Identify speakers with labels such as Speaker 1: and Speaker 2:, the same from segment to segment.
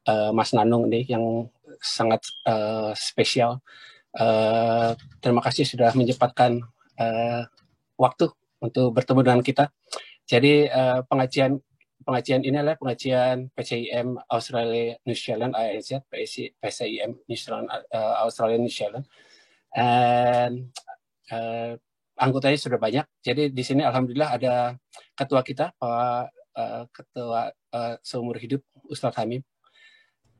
Speaker 1: Mas Nanung ini yang sangat spesial. Terima kasih sudah menyempatkan waktu untuk bertemu dengan kita. Jadi pengajian ini adalah pengajian PCIM Australia New Zealand ANZ, PCIM New Zealand Australia New Zealand. And anggotanya sudah banyak. Jadi di sini alhamdulillah ada ketua kita, Pak ketua seumur hidup Ustadz Hamim.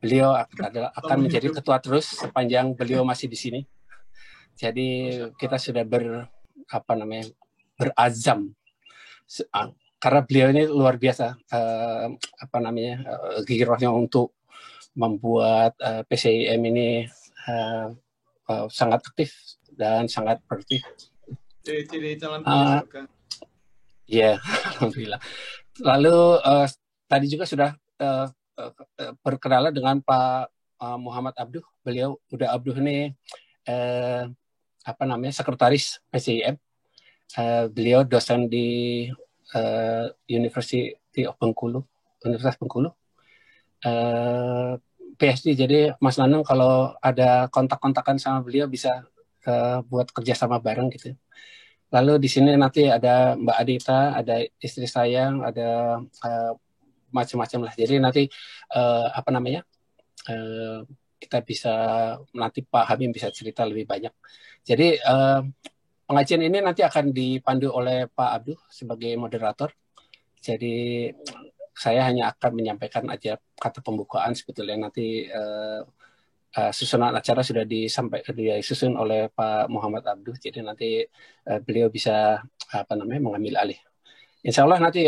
Speaker 1: Beliau akan menjadi ketua terus sepanjang beliau masih di sini. Jadi kita sudah berazam karena beliau ini luar biasa girohnya untuk membuat PCIM ini sangat aktif dan sangat produktif. Ya, alhamdulillah. Lalu tadi juga sudah berkenalan dengan Pak Muhammad Abduh. Beliau udah Abduh ini sekretaris PCIM. Beliau dosen di University of Bengkulu, Universitas Bengkulu. PhD. Jadi Mas Nanung kalau ada kontak-kontakan sama beliau bisa buat kerjasama bareng gitu. Lalu di sini nanti ada Mbak Adita, ada istri saya, ada macam-macam lah. Jadi nanti kita bisa nanti Pak Hamim bisa cerita lebih banyak. Jadi pengajian ini nanti akan dipandu oleh Pak Abduh sebagai moderator. Jadi saya hanya akan menyampaikan aja kata pembukaan, sebetulnya nanti susunan acara sudah disusun oleh Pak Muhammad Abduh. Jadi nanti beliau bisa mengambil alih. Insya Allah nanti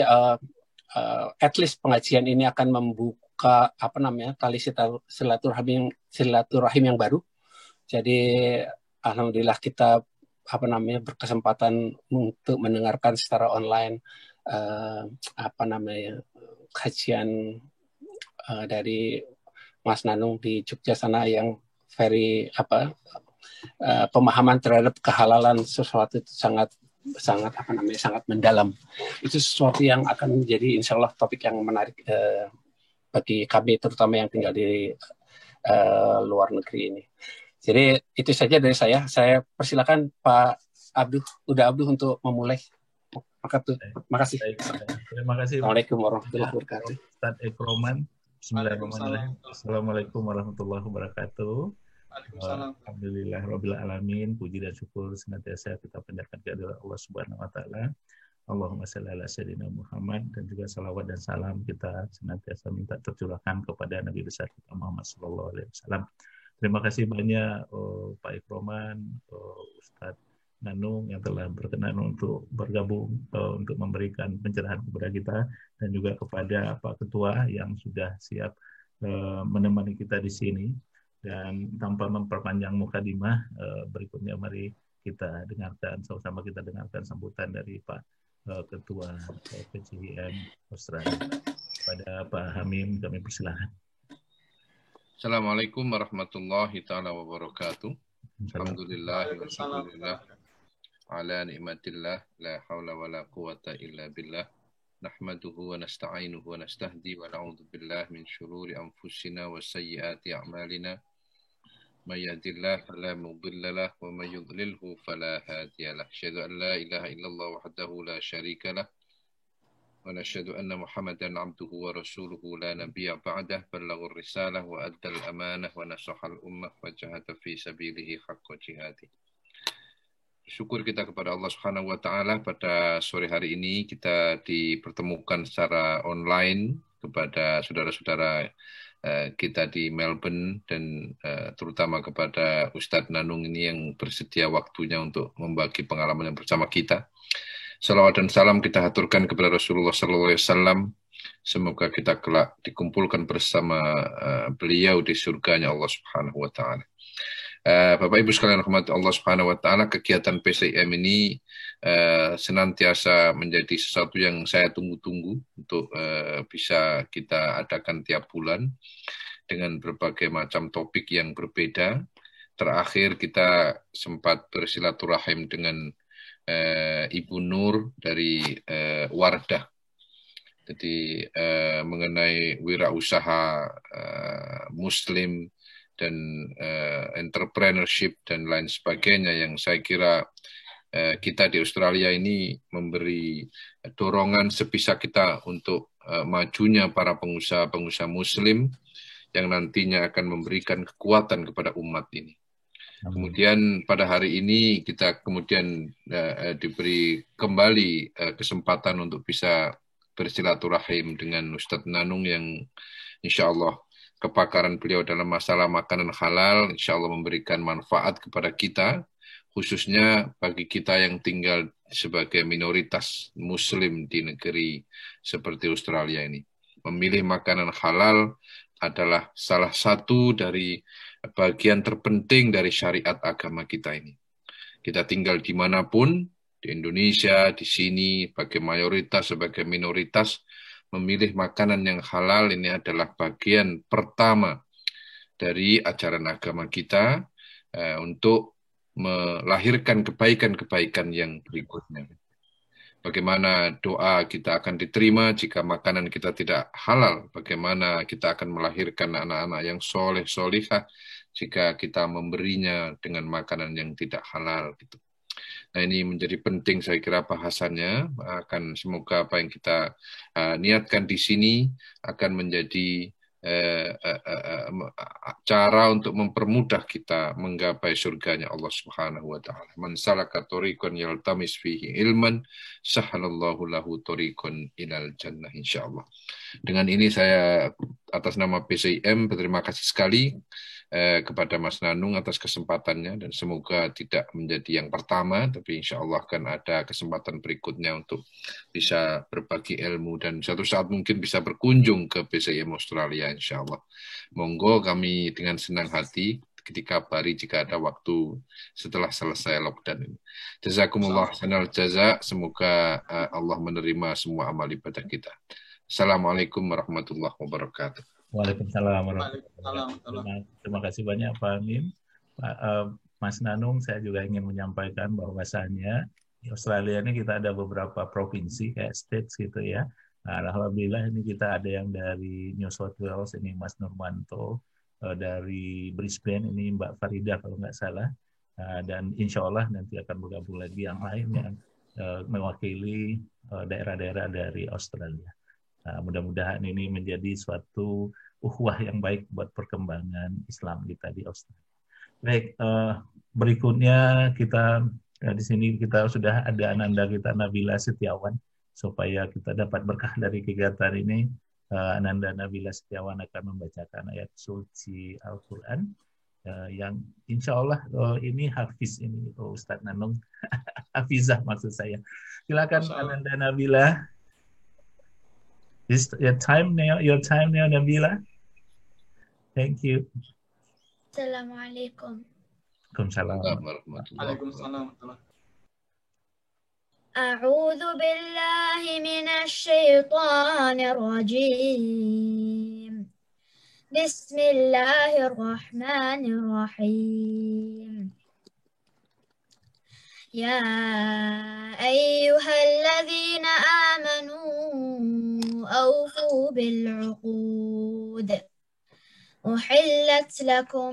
Speaker 1: at least pengajian ini akan membuka tali silaturahim yang baru. Jadi alhamdulillah kita berkesempatan untuk mendengarkan secara online kajian dari Mas Nanung di Jogja sana yang very pemahaman terhadap kehalalan sesuatu itu sangat mendalam. Itu sesuatu yang akan menjadi insya Allah topik yang menarik bagi kami terutama yang tinggal di luar negeri ini. Jadi itu saja dari saya. Saya persilakan Pak Abduh, Abduh untuk memulai. Makasih.
Speaker 2: Terima kasih.
Speaker 1: Assalamualaikum warahmatullahi wabarakatuh.
Speaker 2: Ustaz Ikroman. Bismillahirrahmanirrahim. Assalamualaikum warahmatullahi wabarakatuh. Alhamdulillah rabbil alamin. Puji dan syukur senantiasa kita panjatkan kehadirat Allah Subhanahu wa taala. Allahumma shalli ala sayyidina Muhammad, dan juga salawat dan salam kita senantiasa minta tercurahkan kepada Nabi besar kita Muhammad sallallahu alaihi wasallam. Terima kasih banyak Pak Ikroman, Ustadz Nanung yang telah berkenan untuk bergabung untuk memberikan pencerahan kepada kita, dan juga kepada Pak Ketua yang sudah siap menemani kita di sini. Dan tanpa memperpanjang mukadimah, berikutnya mari kita dengarkan sama-sama, kita dengarkan sambutan dari Pak Ketua PCIM Australia. Pada Pak Hamim kami persilahkan.
Speaker 3: Assalamualaikum warahmatullahi ta'ala wabarakatuh. Alhamdulillah wa syukurillah ala ni'matillah, la hawla wa la quwata illa billah, nahmaduhu wa nasta'inuhu wa nastahdi wa na'udhu billah min syururi anfusina wa sayyiati a'malina, may yahdihillahu fala mudilla lahu wa may yudlilhu fala hadiya lahu. Asyhadu an la ilaha illallah wahdahu la syarika lahu wa nashhadu anna Muhammadan abduhu wa rasuluhu la nabiyya ba'dah, ballaghur risalah wa addal amanah wa nasahal ummah wa jahada fi sabilihi haqqa jihadih. Syukur kita kepada Allah Subhanahu wa taala, pada sore hari ini kita dipertemukan secara online kepada saudara-saudara kita di Melbourne, dan terutama kepada Ustadz Nanung ini yang bersedia waktunya untuk membagi pengalaman yang bersama kita. Salawat dan salam kita haturkan kepada Rasulullah sallallahu alaihi wasallam. Semoga kita kelak dikumpulkan bersama beliau di surganya Allah Subhanahu wa taala. Bapak Ibu sekalian rahmat Allah Subhanahu wa taala, kegiatan PCIM ini senantiasa menjadi sesuatu yang saya tunggu-tunggu untuk bisa kita adakan tiap bulan dengan berbagai macam topik yang berbeda. Terakhir kita sempat bersilaturahim dengan Ibu Nur dari Wardah. Jadi mengenai wirausaha Muslim dan entrepreneurship dan lain sebagainya yang saya kira kita di Australia ini memberi dorongan sebisa kita untuk majunya para pengusaha-pengusaha Muslim yang nantinya akan memberikan kekuatan kepada umat ini. Kemudian pada hari ini kita kemudian diberi kembali kesempatan untuk bisa bersilaturahim dengan Ustadz Nanung yang insya Allah kepakaran beliau dalam masalah makanan halal insya Allah memberikan manfaat kepada kita, khususnya bagi kita yang tinggal sebagai minoritas Muslim di negeri seperti Australia ini. Memilih makanan halal adalah salah satu dari bagian terpenting dari syariat agama kita ini. Kita tinggal dimanapun, di Indonesia, di sini, sebagai mayoritas, sebagai minoritas, memilih makanan yang halal ini adalah bagian pertama dari ajaran agama kita untuk melahirkan kebaikan-kebaikan yang berikutnya. Bagaimana doa kita akan diterima jika makanan kita tidak halal? Bagaimana kita akan melahirkan anak-anak yang soleh-solihah jika kita memberinya dengan makanan yang tidak halal? Gitu. Nah ini menjadi penting saya kira bahasannya. Akan semoga apa yang kita niatkan di sini akan menjadi cara untuk mempermudah kita menggapai surganya Allah Subhanahu wa taala. Man salaka tariqan yaltamis fihi ilman sahhalallahu lahu tariqan ilal jannah insyaallah. Dengan ini saya atas nama PCIM berterima kasih sekali kepada Mas Nanung atas kesempatannya dan semoga tidak menjadi yang pertama tapi insya Allah akan ada kesempatan berikutnya untuk bisa berbagi ilmu dan suatu saat mungkin bisa berkunjung ke PCIM Australia insya Allah. Monggo kami dengan senang hati ketika hari jika ada waktu setelah selesai lockdown ini. Jazakumullah sanal jaza, semoga Allah menerima semua amal ibadah kita. Assalamualaikum warahmatullahi wabarakatuh.
Speaker 2: Waalaikumsalam warahmatullahi wabarakatuh. Terima kasih banyak Pak Amin. Mas Nanung, saya juga ingin menyampaikan bahwasannya di Australia ini kita ada beberapa provinsi kayak states gitu ya. Nah, alhamdulillah ini kita ada yang dari New South Wales, ini Mas Nurmanto, dari Brisbane ini Mbak Farida kalau nggak salah, dan insya Allah nanti akan bergabung lagi yang lain yang mewakili daerah-daerah dari Australia. Nah, mudah-mudahan ini menjadi suatu ukhuwah yang baik buat perkembangan Islam kita di Australia. Baik, berikutnya kita di sini kita sudah ada ananda kita Nabila Setiawan supaya kita dapat berkah dari kegiatan ini. Ananda Nabila Setiawan akan membacakan ayat suci Al-Quran yang insya Allah ini hafiz ini Ustadz Nanung hafizah maksud saya. Silakan Ananda Nabila. Is your time now, Nabila? Thank you.
Speaker 4: Assalamualaikum.
Speaker 3: Waalaikumsalam.
Speaker 4: أعوذ بالله من الشيطان الرجيم. بسم الله الرحمن الرحيم. يا أيها الذين آمنوا أوفوا بالعقود أحلت لكم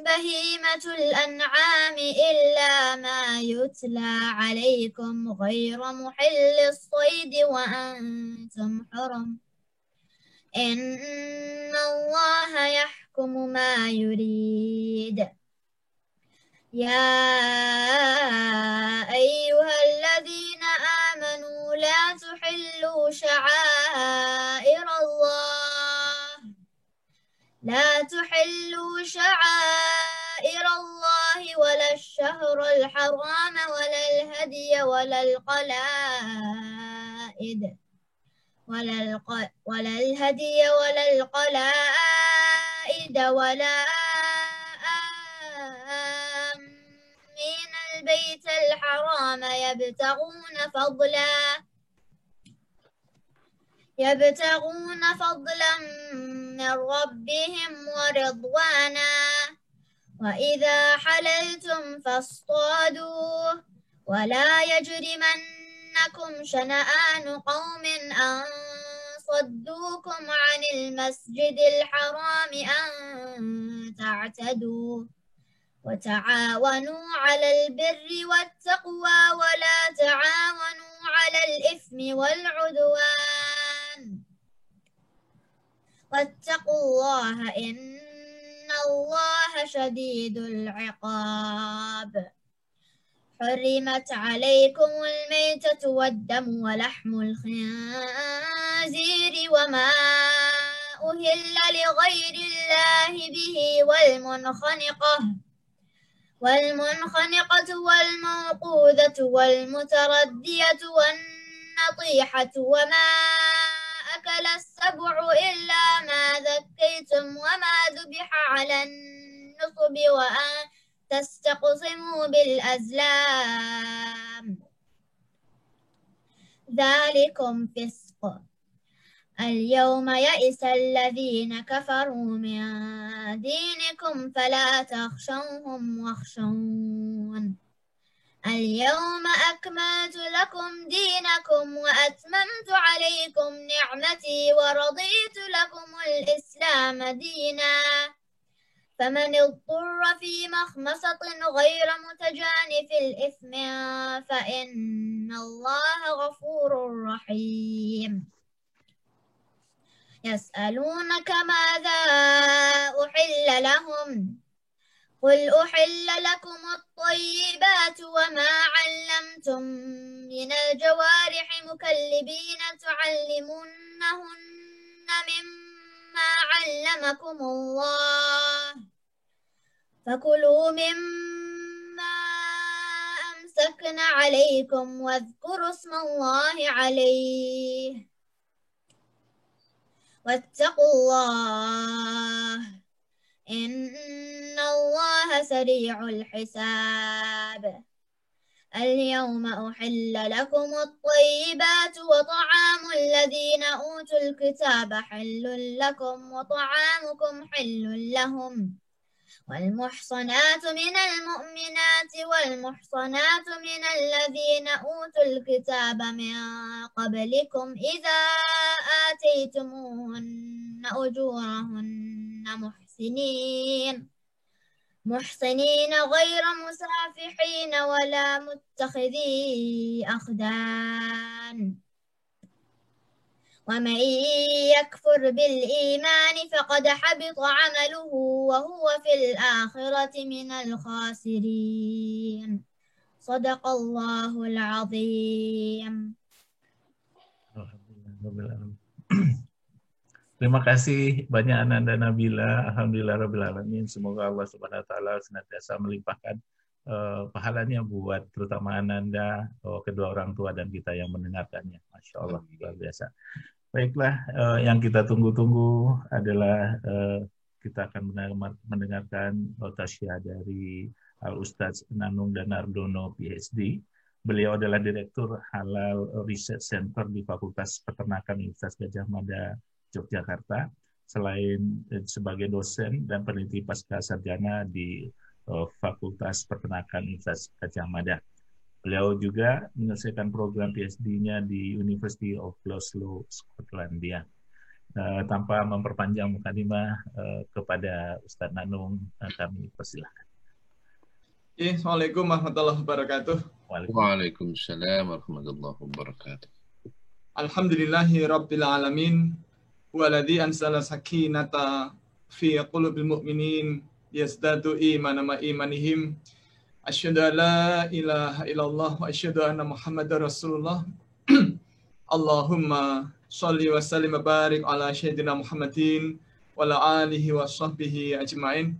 Speaker 4: بهيمة الأنعام إلا ما يتلى عليكم غير محل الصيد وأنتم حرم إن الله يحكم ما يريد. يا أيها الذين آمنوا لا تحلوا شعائر الله ولا الشهر الحرام ولا الهدي ولا القلائد ولا آمين البيت الحرام يبتغون فضلا من ربهم ورضوانا وإذا حللتم فاصطادوا ولا يجرمنكم شنآن قوم أن صدوكم عن المسجد الحرام أن تعتدوا وتعاونوا على البر والتقوى ولا تعاونوا على الإثم والعدوان واتقوا الله إن الله شديد العقاب حرمت عليكم الميتة والدم ولحم الخنزير وما أهل لغير الله به والمنخنقة والموقوذة والمتردية والنطيحة وما أكل السبع إلا ما ذكيتم وما ذبح على النصب وأن تستقسموا بالأزلام ذلكم فسق اليوم يئس الذين كفروا من دينكم فلا تخشوهم واخشون اليوم أكملت لكم دينكم وأتممت عليكم نعمتي ورضيت لكم الإسلام دينا فمن اضطر في مخمصة غير متجانف الإثم فإن الله غفور رحيم يسألونك ماذا أحل لهم قل أحل لكم الطيبات وما علمتم من الجوارح مكلبين تعلمونهن مما علمكم الله فكلوا مما أمسكن عليكم واذكروا اسم الله عليه واتقوا الله إن الله سريع الحساب اليوم أحل لكم الطيبات وطعام الذين أوتوا الكتاب حل لكم وطعامكم حل لهم والمحصنات من المؤمنات والمحصنات من الذين أوتوا الكتاب من قبلكم إذا آتيتموهن أجورهن محسنين غير مسافحين ولا متخذي أخدان ومن يكفر بالإيمان فقد حبط عمله وهو في الآخرة من الخاسرين صدق الله العظيم.
Speaker 2: Terima kasih banyak Ananda Nabila. Alhamdulillahirrahmanirrahim. Semoga Allah Subhanahu Wa Taala senantiasa melimpahkan pahalanya buat terutama Ananda, kedua orang tua dan kita yang mendengarkannya. Masya Allah, luar biasa. Baiklah, yang kita tunggu-tunggu adalah kita akan mendengarkan tasyah dari Al-Ustadz Nanung Danardono, PhD. Beliau adalah Direktur Halal Research Center di Fakultas Peternakan Universitas Gadjah Mada, Yogyakarta. Selain sebagai dosen dan peneliti pasca sarjana di Fakultas Peternakan Universitas Gadjah Mada. Beliau juga menyelesaikan program PhD-nya di University of Glasgow, Skotlandia. Tanpa memperpanjang mukadimah kepada Ustadz Nanung, kami persilahkan.
Speaker 5: Assalamualaikum warahmatullahi wabarakatuh.
Speaker 3: Waalaikumsalam warahmatullahi wabarakatuh.
Speaker 5: Alhamdulillahi rabbil alamin. Waladhi ansala sakinata fi qulubil mu'minin yazdadu imanan ma imanihim. Asyhadu an la ilaha illallah wa asyhadu anna Muhammadar Rasulullah. Allahumma shalli wa sallim wa barik ala sayyidina Muhammadin wa ala alihi wa sahbihi ajma'in.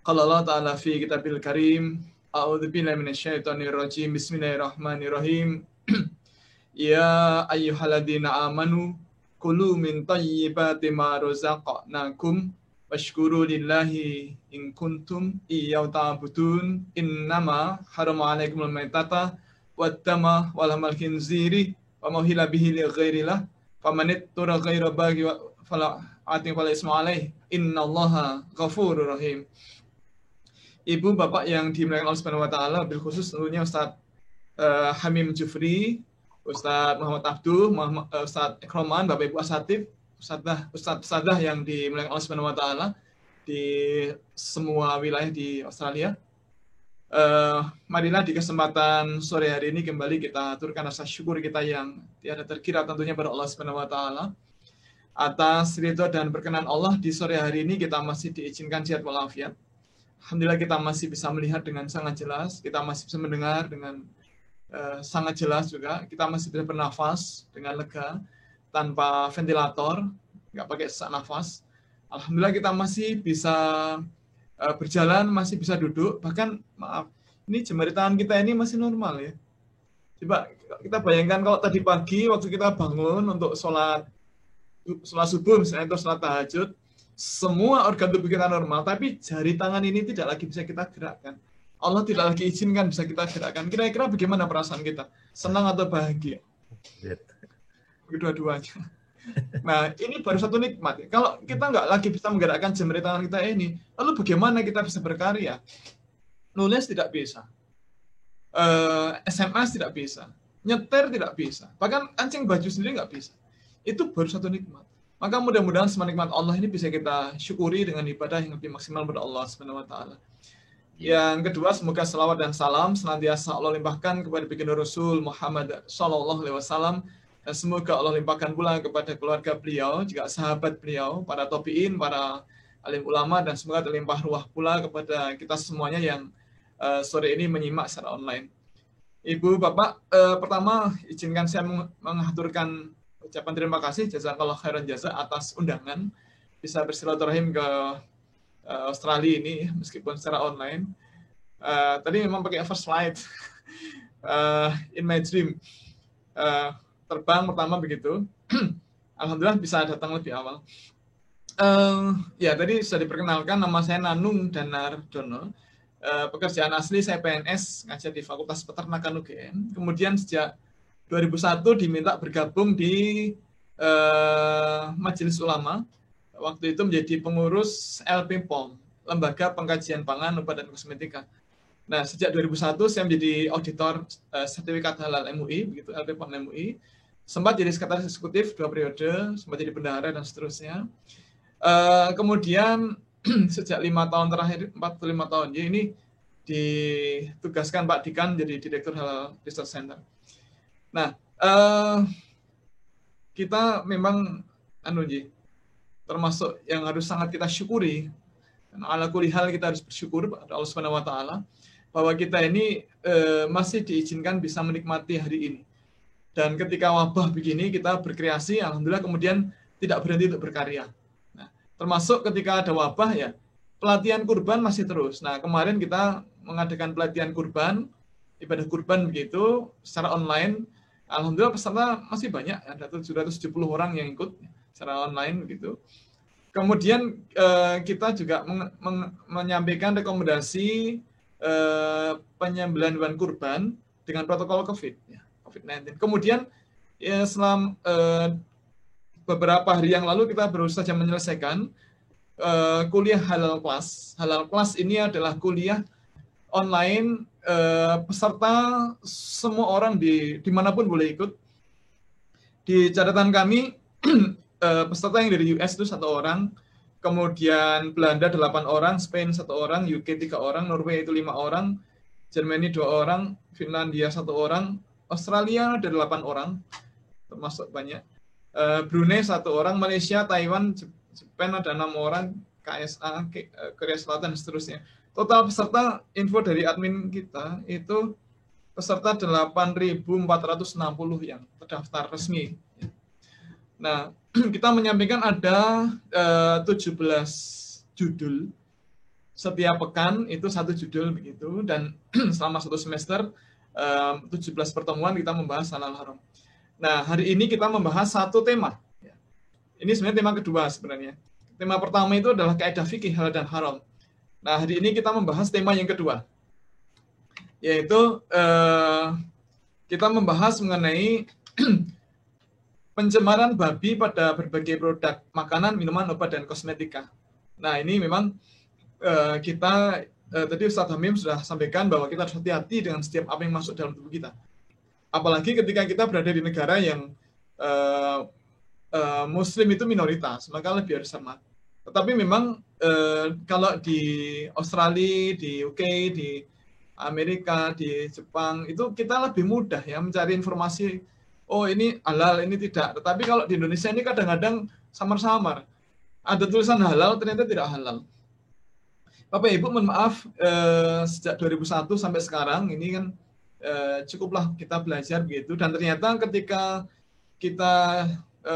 Speaker 5: Qala Allah ta'ala fi kitabil karim, a'udzu billahi minasyaitonir rajim. Bismillahirrahmanirrahim. Ya ayyuhalladzina amanu kulu min thayyibati ma razaqnakum washkuru lillahi in kuntum iyyahu ta'budun. Innama harama 'alaikumul maitata waddama wa lahmal khinziri wa ma uhilla bihi li ghairillah faman ittara ghaira baghi fala isma 'alaihi innallaha ghafurur rahim. Ibu bapak yang dimuliakan Allah Subhanahu wa taala, bil khusus tentunya Ustaz Hamim Jufri Ustadz Muhammad Abduh, Ustadz Ikroman, Bapak Ibu Asatid, Ustadz yang dimuliakan Allah Subhanahu wa taala di semua wilayah di Australia. Marilah di kesempatan sore hari ini kembali kita aturkan rasa syukur kita yang tiada terkira tentunya pada Allah Subhanahu wa taala. Atas ridho dan berkenan Allah di sore hari ini kita masih diizinkan sehat walafiat. Alhamdulillah kita masih bisa melihat dengan sangat jelas, kita masih bisa mendengar dengan sangat jelas juga. Kita masih bisa bernafas dengan lega, tanpa ventilator, nggak pakai sesak nafas. Alhamdulillah kita masih bisa berjalan, masih bisa duduk. Bahkan, maaf, ini jemari tangan kita ini masih normal ya. Coba kita bayangkan kalau tadi pagi waktu kita bangun untuk sholat subuh misalnya, atau sholat tahajud, semua organ tubuh kita normal, tapi jari tangan ini tidak lagi bisa kita gerakkan. Allah tidak lagi izinkan bisa kita gerakkan. Kira-kira bagaimana perasaan kita? Senang atau bahagia? Kedua-duanya. Nah, ini baru satu nikmat. Kalau kita nggak lagi bisa menggerakkan jemari tangan kita ini, lalu bagaimana kita bisa berkarya? Nulis tidak bisa. SMS tidak bisa. Nyetir tidak bisa. Bahkan kancing baju sendiri nggak bisa. Itu baru satu nikmat. Maka mudah-mudahan semua nikmat Allah ini bisa kita syukuri dengan ibadah yang lebih maksimal pada Allah Subhanahu wa taala. Yang kedua, semoga salawat dan salam senantiasa Allah limpahkan kepada baginda Rasul Muhammad sallallahu alaihi wasallam, dan semoga Allah limpahkan pula kepada keluarga beliau, juga sahabat beliau, para tabi'in, para alim ulama, dan semoga terlimpah ruah pula kepada kita semuanya yang sore ini menyimak secara online. Ibu, Bapak, pertama izinkan saya mengaturkan ucapan terima kasih jazakallah khairan jaza atas undangan bisa bersilaturahim ke Australia ini meskipun secara online. Tadi memang pakai first flight in my dream, terbang pertama begitu. Alhamdulillah bisa datang lebih awal. Ya tadi sudah diperkenalkan, nama saya Nanung Danardono. Pekerjaan asli saya PNS, ngajar di Fakultas Peternakan UGM. Kemudian sejak 2001 diminta bergabung di Majelis Ulama. Waktu itu menjadi pengurus LPPOM, Lembaga Pengkajian Pangan, Obat dan Kosmetika. Nah, sejak 2001 saya menjadi auditor sertifikat halal MUI, begitu LPPOM MUI. Sempat jadi sekretaris eksekutif 2 periode, sempat jadi bendahara dan seterusnya. Kemudian sejak 5 tahun terakhir, 45 tahun, ya ini ditugaskan Pak Dikan jadi Direktur Halal Research Center. Nah, kita memang termasuk yang harus sangat kita syukuri. Ala kulli hal kita harus bersyukur pada Allah Subhanahu wa taala bahwa kita ini masih diizinkan bisa menikmati hari ini. Dan ketika wabah begini kita berkreasi, alhamdulillah kemudian tidak berhenti untuk berkarya. Nah, termasuk ketika ada wabah ya, pelatihan kurban masih terus. Nah, kemarin kita mengadakan pelatihan kurban, ibadah kurban begitu secara online. Alhamdulillah peserta masih banyak, ada 770 orang yang ikut secara online begitu. Kemudian kita juga menyampaikan rekomendasi penyembelihan hewan kurban dengan protokol COVID-19. Kemudian ya, selama beberapa hari yang lalu kita baru saja menyelesaikan kuliah halal class. Halal class ini adalah kuliah online, peserta semua orang dimanapun boleh ikut. Di catatan kami peserta yang dari US itu 1 orang, kemudian Belanda 8 orang, Spain 1 orang, UK 3 orang, Norway itu 5 orang, Germany 2 orang, Finlandia 1 orang, Australia ada 8 orang, termasuk banyak, Brunei 1 orang, Malaysia, Taiwan, Jepang ada 6 orang, KSA, Korea Selatan dan seterusnya. Total peserta info dari admin kita itu peserta 8.460 yang terdaftar resmi. Nah, kita menyampaikan ada 17 judul. Setiap pekan itu 1 judul begitu, dan selama 1 semester 17 pertemuan kita membahas halal haram. Nah, hari ini kita membahas 1 tema. Ini sebenarnya tema kedua sebenarnya. Tema pertama itu adalah kaidah fikih halal dan haram. Nah, hari ini kita membahas tema yang kedua, yaitu kita membahas mengenai pencemaran babi pada berbagai produk makanan, minuman, obat, dan kosmetika. Nah, ini memang kita, tadi Ustadz Hamim sudah sampaikan bahwa kita harus hati-hati dengan setiap apa yang masuk dalam tubuh kita. Apalagi ketika kita berada di negara yang Muslim itu minoritas, maka lebih harus sama. Tetapi memang kalau di Australia, di UK, di Amerika, di Jepang, itu kita lebih mudah ya mencari informasi, oh ini halal, ini tidak. Tetapi kalau di Indonesia ini kadang-kadang samar-samar. Ada tulisan halal, ternyata tidak halal. Bapak Ibu, mohon maaf, sejak 2001 sampai sekarang, ini kan cukuplah kita belajar begitu. Dan ternyata ketika kita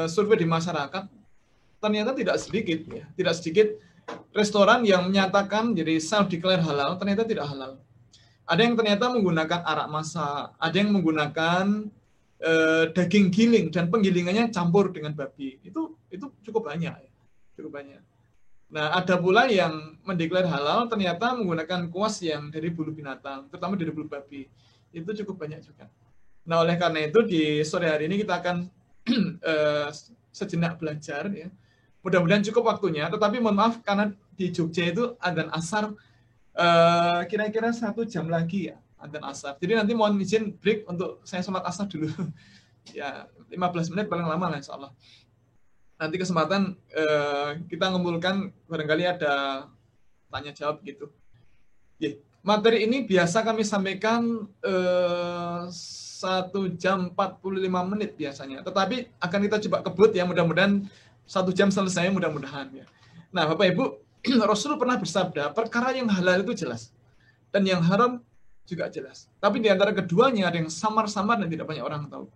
Speaker 5: survei di masyarakat, ternyata tidak sedikit restoran yang menyatakan jadi self-declare halal, ternyata tidak halal. Ada yang ternyata menggunakan arak masak, ada yang menggunakan daging giling dan penggilingannya campur dengan babi. Itu cukup banyak. Nah, ada pula yang mendeklar halal ternyata menggunakan kuas yang dari bulu binatang, terutama dari bulu babi. Itu cukup banyak juga. Nah, oleh karena itu di sore hari ini kita akan sejenak belajar ya. Mudah-mudahan cukup waktunya, tetapi mohon maaf karena di Jogja itu adzan asar kira-kira 1 jam lagi ya, adzan asar. Jadi nanti mohon izin break untuk saya sholat asar dulu. Ya, 15 menit paling lama lah insyaallah. Nanti kesempatan kita ngumpulkan barangkali ada tanya jawab gitu. Ya, materi ini biasa kami sampaikan 1 jam 45 menit biasanya. Tetapi akan kita coba kebut ya, mudah-mudahan 1 jam selesai mudah-mudahan ya. Nah, Bapak Ibu, Rasul pernah bersabda, perkara yang halal itu jelas dan yang haram juga jelas. Tapi di antara keduanya ada yang samar-samar dan tidak banyak orang tahu.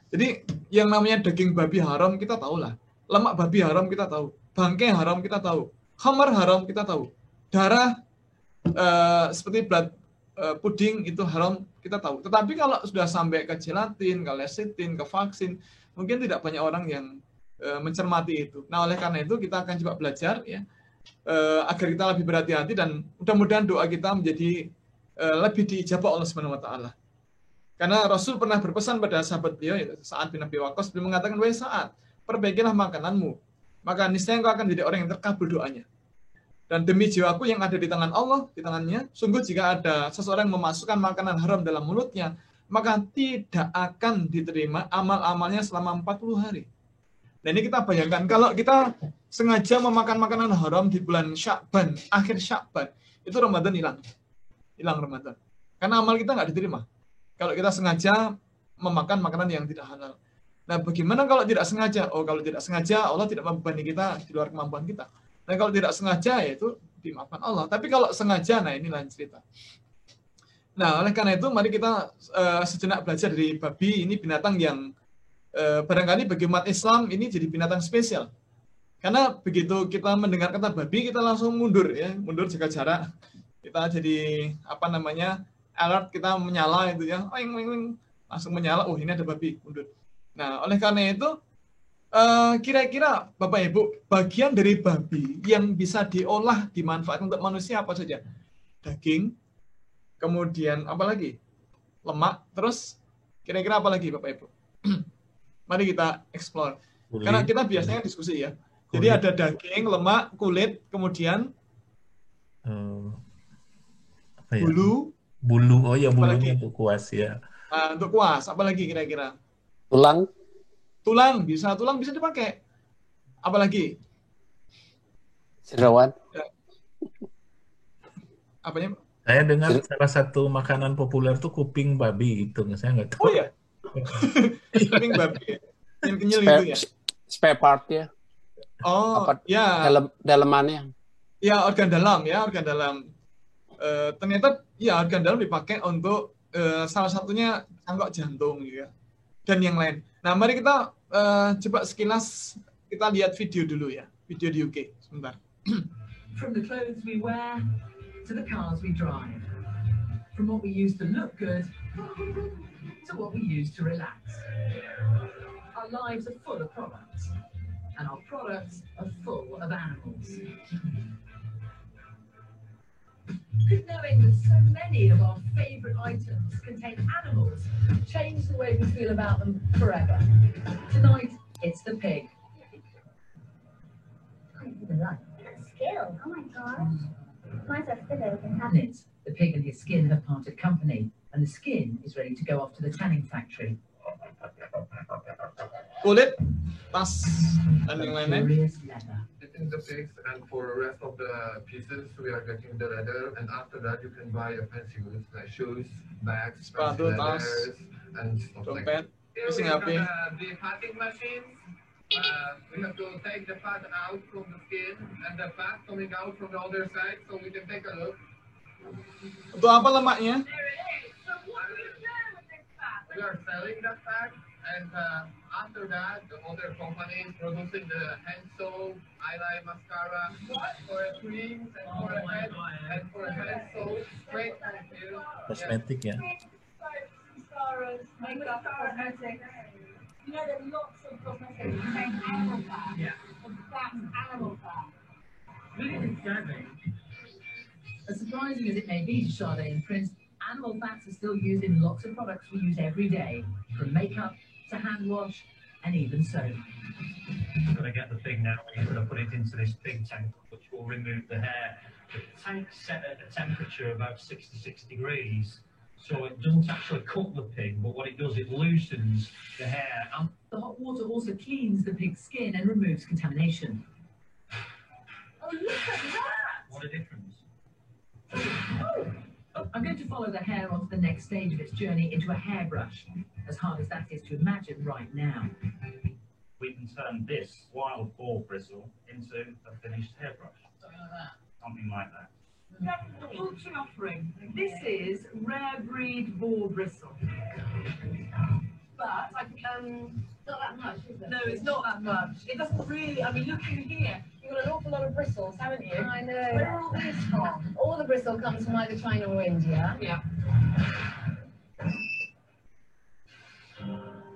Speaker 5: Jadi yang namanya daging babi haram kita tahu lah. Lemak babi haram kita tahu, bangkai haram kita tahu, khamar haram kita tahu, darah seperti blood puding itu haram kita tahu. Tetapi kalau sudah sampai ke gelatin, ke lecithin, ke vaksin, mungkin tidak banyak orang yang mencermati itu. Nah, oleh karena itu kita akan coba belajar ya agar kita lebih berhati-hati dan mudah-mudahan doa kita menjadi lebih diijabah Allah Subhanahu wa taala. Karena Rasul pernah berpesan pada sahabat beliau Sa'ad bin Abi Waqqas, beliau mengatakan, "Wahai Sa'ad, perbaikilah makananmu, maka niscaya engkau akan jadi orang yang terkabul doanya. Dan demi jiwaku yang ada di tangan Allah, di tangannya, sungguh jika ada seseorang yang memasukkan makanan haram dalam mulutnya, maka tidak akan diterima amal-amalnya selama 40 hari." Nah, ini kita bayangkan, kalau kita sengaja memakan makanan haram di bulan Sya'ban, akhir Sya'ban, itu Ramadan hilang Ramadan. Karena amal kita nggak diterima. Kalau kita sengaja memakan makanan yang tidak halal. Nah, bagaimana kalau tidak sengaja? Oh, kalau tidak sengaja, Allah tidak membebani kita di luar kemampuan kita. Nah, kalau tidak sengaja, yaitu dimaafkan Allah. Tapi kalau sengaja, nah ini lain cerita. Nah, oleh karena itu, mari kita sejenak belajar dari babi. Ini binatang yang barangkali bagi umat Islam ini jadi binatang spesial. Karena begitu kita mendengar kata babi, kita langsung mundur jaga jarak. Kita jadi alert, kita menyala itu ya, langsung menyala. Oh, ini ada babi, mundur. Nah, oleh karena itu, kira-kira Bapak Ibu, bagian dari babi yang bisa diolah, dimanfaatkan untuk manusia apa saja? Daging, kemudian apa lagi? Lemak, terus kira-kira apa lagi Bapak Ibu? Mari kita explore. Kulit. Karena kita biasanya diskusi ya. Kulit. Jadi ada daging, lemak, kulit, kemudian bulu. Oh ya, bulunya untuk kuas ya. Untuk kuas, apa lagi kira-kira? Tulang bisa dipakai. Apalagi?
Speaker 1: Jeroan.
Speaker 2: Apanya? Saya dengar salah satu makanan populer tuh kuping babi itu, saya nggak tahu.
Speaker 5: Oh ya. Kuping babi. Yang kenyal itu ya.
Speaker 1: Spare part ya.
Speaker 5: Oh, ya.
Speaker 1: Dalamannya.
Speaker 5: Ya, organ dalam. Ternyata ya organ dalam dipakai untuk salah satunya cangkok jantung ya. Dan yang lain. Nah, mari kita coba sekilas kita lihat video dulu ya. Video di UK. Sebentar.
Speaker 6: From the clothes we wear to the cars we drive. From what we use to look good to what we use to relax. Our lives are full of products. And our products are full of animals. Could knowing that so many of our favourite items contain animals change the way we feel about them forever? Tonight, it's the pig.
Speaker 4: Skill. Oh my gosh. Mine's a fiddle.
Speaker 6: The pig and his skin have parted company, and the skin is is ready to go off to the tanning factory.
Speaker 5: Kulit, tas, dan yang lain-lain.
Speaker 6: Luxurious leather.
Speaker 7: Getting the pigs, and for the rest of the pieces, we are getting the leather, and after that, you can buy a fancy goods like shoes, bags, fancy
Speaker 5: Sepatu, tas,
Speaker 7: leathers, and stuff like
Speaker 5: dompet,
Speaker 7: that. Here
Speaker 5: mesin
Speaker 7: we have
Speaker 5: HP.
Speaker 7: the packing machines. We have to take the fat out from the skin and the fat coming out from the other side, so we can take a look.
Speaker 5: Untuk apa lemaknya?
Speaker 7: We are selling that fat, and after that, the other company is producing the hand soap, eyeliner, mascara, for a cream, and for a head, and for a hand soap, straight from here.
Speaker 2: Kosmetik ya.
Speaker 8: Mascaras, makeup, cosmetics. You know, there's lots of cosmetics that contain animal fat.
Speaker 6: Yeah.
Speaker 8: That's animal fat.
Speaker 6: Really disturbing. As surprising as it may be to Sade and Prince, animal fats are still used in lots of products we use every day, from makeup to hand wash and even soap.
Speaker 9: I'm going to get the pig now, and you're going to put it into this pig tank, which will remove the hair. The tank's set at a temperature of about 66 degrees, so it doesn't actually cook the pig, but what it does, it loosens the hair. And
Speaker 6: The hot water also cleans the pig's skin and removes contamination.
Speaker 8: Oh, look at that!
Speaker 9: what a difference.
Speaker 6: I'm going to follow the hair onto the next stage of its journey into a hairbrush, as hard as that is to imagine right now.
Speaker 9: We can turn this wild boar bristle into a finished hairbrush. Something like that.
Speaker 8: That's the auction offering. This is rare breed boar bristle. But
Speaker 4: Not that much, is it?
Speaker 8: no, it's not that much. It doesn't really. I mean, look in here. You've got an awful lot of bristles, haven't you?
Speaker 4: I know.
Speaker 8: Where are all these from?
Speaker 4: All the bristle comes from either China or India.
Speaker 8: Yeah.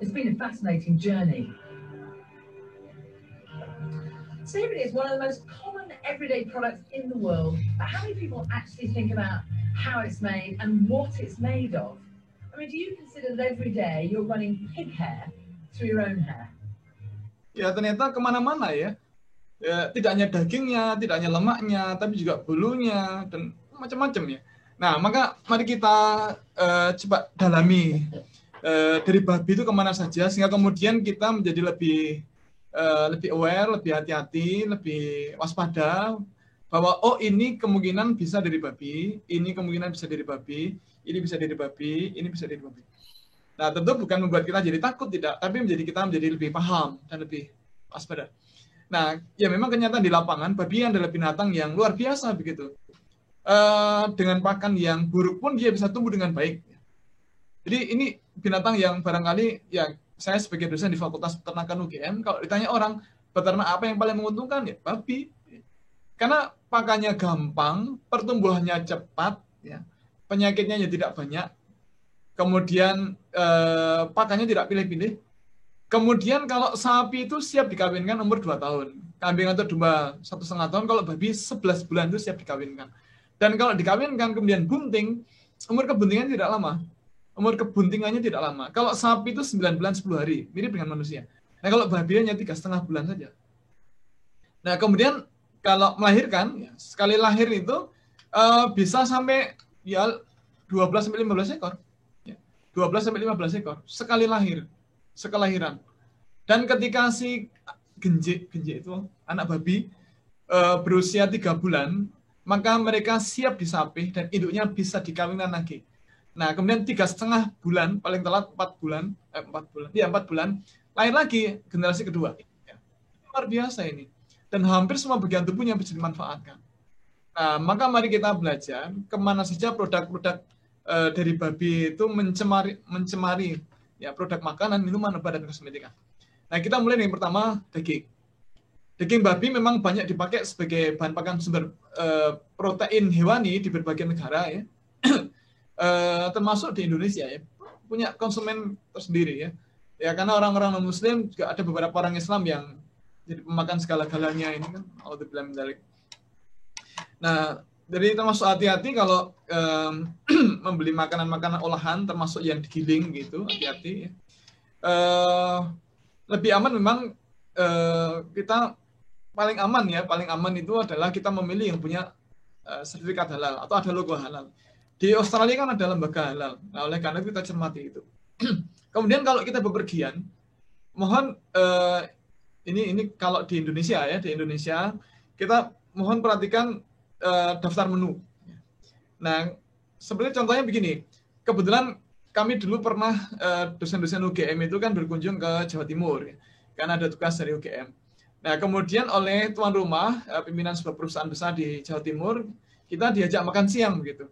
Speaker 6: It's been a fascinating journey.
Speaker 8: So here it is, one of the most common everyday products in the world. But how many people actually think about how it's made and what it's made of? I mean, do you consider that every day you're running pig hair through your own hair?
Speaker 5: Ya ternyata kemana-mana ya. Tidak hanya dagingnya, tidak hanya lemaknya, tapi juga bulunya dan macam-macam ya. Nah, maka mari kita coba dalami dari babi itu kemana saja, sehingga kemudian kita menjadi lebih aware, lebih hati-hati, lebih waspada bahwa oh ini kemungkinan bisa dari babi, ini kemungkinan bisa dari babi, ini bisa dari babi, ini bisa dari babi. Nah, tentu bukan membuat kita jadi takut, tidak, tapi kita menjadi lebih paham dan lebih waspada. Nah, ya memang kenyataan di lapangan, babi adalah binatang yang luar biasa begitu. Dengan pakan yang buruk pun dia bisa tumbuh dengan baik. Jadi ini binatang yang barangkali, ya saya sebagai dosen di Fakultas Peternakan UGM, kalau ditanya orang, peternak apa yang paling menguntungkan? Ya babi. Karena pakannya gampang, pertumbuhannya cepat, ya, penyakitnya tidak banyak, kemudian pakannya tidak pilih-pilih. Kemudian kalau sapi itu siap dikawinkan umur 2 tahun. Kambing atau domba 1,5 tahun, kalau babi 11 bulan itu siap dikawinkan. Dan kalau dikawinkan kemudian bunting, umur kebuntingannya tidak lama. Umur kebuntingannya tidak lama. Kalau sapi itu 9 bulan 10 hari, mirip dengan manusia. Nah kalau babi hanya 3,5 bulan saja. Nah kemudian kalau melahirkan, ya, sekali lahir itu bisa sampai ya 12-15 ekor. Ya, 12-15 ekor sekali lahir. Sekelahiran. Dan ketika si genjik itu anak babi berusia 3 bulan, maka mereka siap disapih dan induknya bisa dikawinkan lagi. Nah, kemudian 3,5 bulan, paling telat 4 bulan, lahir lagi generasi kedua. Ya, luar biasa ini. Dan hampir semua bagian tubuhnya bisa dimanfaatkan. Nah, maka mari kita belajar kemana saja produk-produk dari babi itu mencemari ya produk makanan, minuman, obat, dan kosmetika. Nah, kita mulai dengan pertama daging. Daging babi memang banyak dipakai sebagai bahan pakan sumber protein hewani di berbagai negara ya. Termasuk di Indonesia ya. Punya konsumen tersendiri ya. Ya karena orang-orang non-muslim juga ada beberapa orang Islam yang jadi pemakan segala-galanya ini kan. Alhamdulillah mendalik. Nah, jadi termasuk hati-hati kalau membeli makanan-makanan olahan, termasuk yang digiling gitu, hati-hati. Ya. Lebih aman memang kita paling aman itu adalah kita memilih yang punya sertifikat halal atau ada logo halal. Di Australia kan ada lembaga halal. Nah, oleh karena itu kita cermati itu. Kemudian kalau kita bepergian, mohon ini kalau di Indonesia ya, di Indonesia kita mohon perhatikan daftar menu. Nah, seperti contohnya begini. Kebetulan kami dulu pernah dosen-dosen UGM itu kan berkunjung ke Jawa Timur, ya, karena ada tugas dari UGM. Nah, kemudian oleh tuan rumah, pimpinan sebuah perusahaan besar di Jawa Timur, kita diajak makan siang begitu.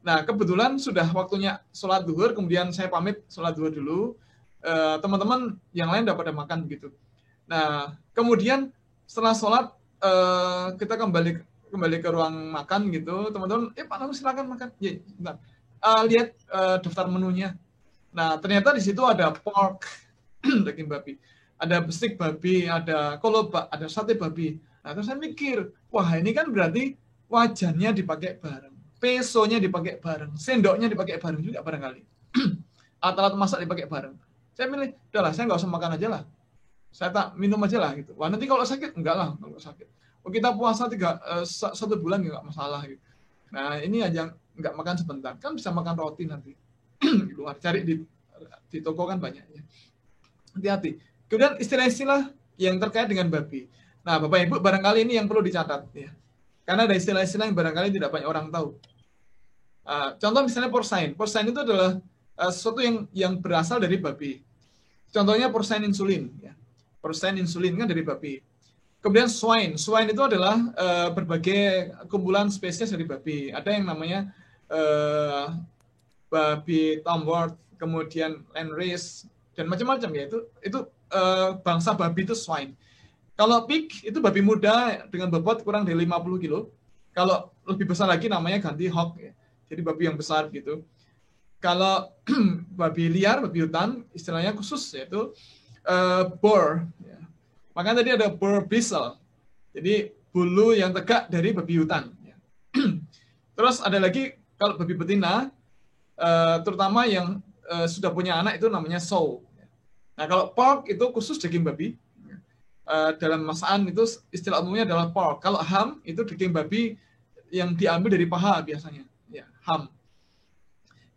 Speaker 5: Nah, kebetulan sudah waktunya sholat zuhur, kemudian saya pamit sholat zuhur dulu, teman-teman yang lain udah pada makan begitu. Nah, kemudian setelah sholat, kita kembali ke ruang makan gitu, teman-teman, Pak Namu silakan makan. Ya, bentar. Lihat daftar menunya. Nah, ternyata di situ ada pork, daging babi. Ada bestik babi, ada kolobak, ada sate babi. Nah, terus saya mikir, wah ini kan berarti wajannya dipakai bareng, pesonya dipakai bareng, sendoknya dipakai bareng juga barangkali. Alat-alat masak dipakai bareng. Saya milih, udahlah saya nggak usah makan aja lah. Saya tak minum aja lah gitu. Wah nanti kalau sakit, enggak lah kalau sakit. Oh, kita puasa 1 bulan nggak masalah gitu. Nah ini aja nggak makan sebentar, kan bisa makan roti nanti. Di luar, cari di toko kan banyak ya. Hati-hati. Kemudian istilah-istilah yang terkait dengan babi. Nah, Bapak Ibu, barangkali ini yang perlu dicatat. Ya. Karena ada istilah-istilah yang barangkali tidak banyak orang tahu. Contoh misalnya porcine. Porcine itu adalah sesuatu yang berasal dari babi. Contohnya porcine insulin. Ya. Porcine insulin kan dari babi. Kemudian swine. Swine itu adalah berbagai kumpulan spesies dari babi. Ada yang namanya babi Tamworth, kemudian Landrace, dan macam-macam ya. Itu bangsa babi itu swine. Kalau pig itu babi muda dengan bobot kurang dari 50 kilo. Kalau lebih besar lagi namanya ganti hog ya. Jadi babi yang besar gitu. Kalau babi liar, babi hutan, istilahnya khusus yaitu boar. Ya. Makanya tadi ada boar bristle. Jadi bulu yang tegak dari babi hutan. Ya. Terus ada lagi kalau babi betina, terutama yang sudah punya anak itu namanya sow. Nah, kalau pork itu khusus daging babi. Dalam masakan itu istilah umumnya adalah pork. Kalau ham itu daging babi yang diambil dari paha biasanya. Ya, ham.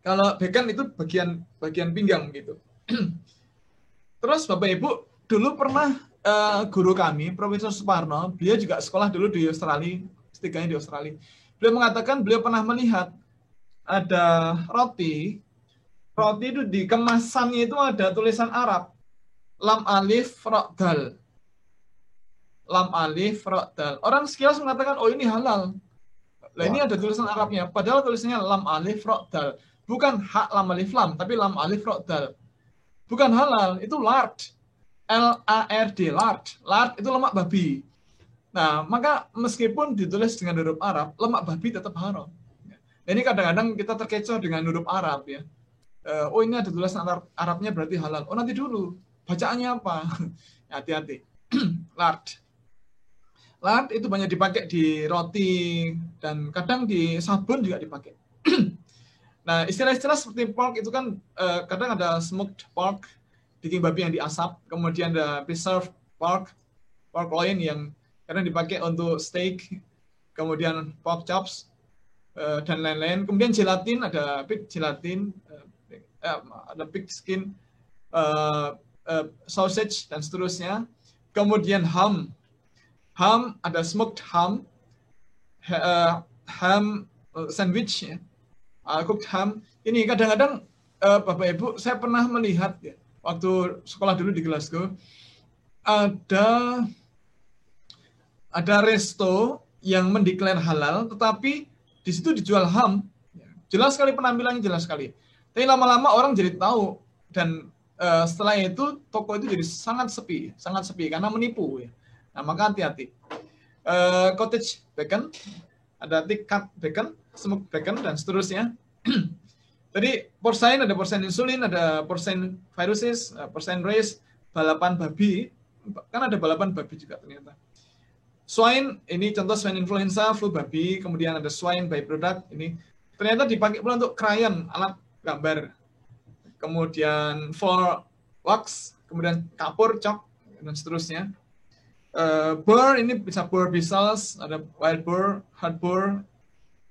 Speaker 5: Kalau bacon itu bagian pinggang gitu. Terus Bapak Ibu, dulu pernah guru kami, Profesor Suparno, beliau juga sekolah dulu di Australia, S3-nya di Australia. Beliau mengatakan beliau pernah melihat ada roti itu di kemasannya itu ada tulisan Arab. Lam alif ra dal. Lam alif ra dal. Orang sekilas mengatakan, oh ini halal. Nah ini ada tulisan Arabnya. Padahal tulisannya lam alif ra dal. Bukan hak lam alif lam, tapi lam alif ra dal. Bukan halal, itu lard. L-A-R-D, lard. Lard itu lemak babi. Nah, maka meskipun ditulis dengan huruf Arab, lemak babi tetap haram. Nah, ini kadang-kadang kita terkecoh dengan huruf Arab ya. Oh ini ada tulisan Arabnya berarti halal. Oh nanti dulu, bacaannya apa? Hati-hati. Lard. Lard itu banyak dipakai di roti dan kadang di sabun juga dipakai. Nah istilah-istilah seperti pork itu kan kadang ada smoked pork, daging babi yang diasap, kemudian ada preserved pork loin yang kadang dipakai untuk steak, kemudian pork chops dan lain-lain. Kemudian gelatin, ada pig gelatin, ada pig skin, sausage dan seterusnya. Kemudian ham ada smoked ham, ham sandwich, ya. Cooked ham. Ini kadang-kadang Bapak Ibu, saya pernah melihat ya, waktu sekolah dulu di Glasgow, ada resto yang mendeklar halal, tetapi di situ dijual ham. Jelas sekali penampilannya, jelas sekali. Tapi lama-lama orang jadi tahu dan setelah itu toko itu jadi sangat sepi karena menipu ya. Nah, maka hati-hati. Cottage bacon, ada thick cut bacon, smoked bacon dan seterusnya. Jadi porcine ada porcine insulin, ada porcine viruses, porcine race, balapan babi, kan ada balapan babi juga ternyata. Swine ini contoh swine influenza, flu babi, kemudian ada swine byproduct ini ternyata dipakai pula untuk krayon, alat gambar. Kemudian for wax, kemudian kapur, chalk dan seterusnya. Boar ini bisa boar bristles, ada wild boar, hard boar,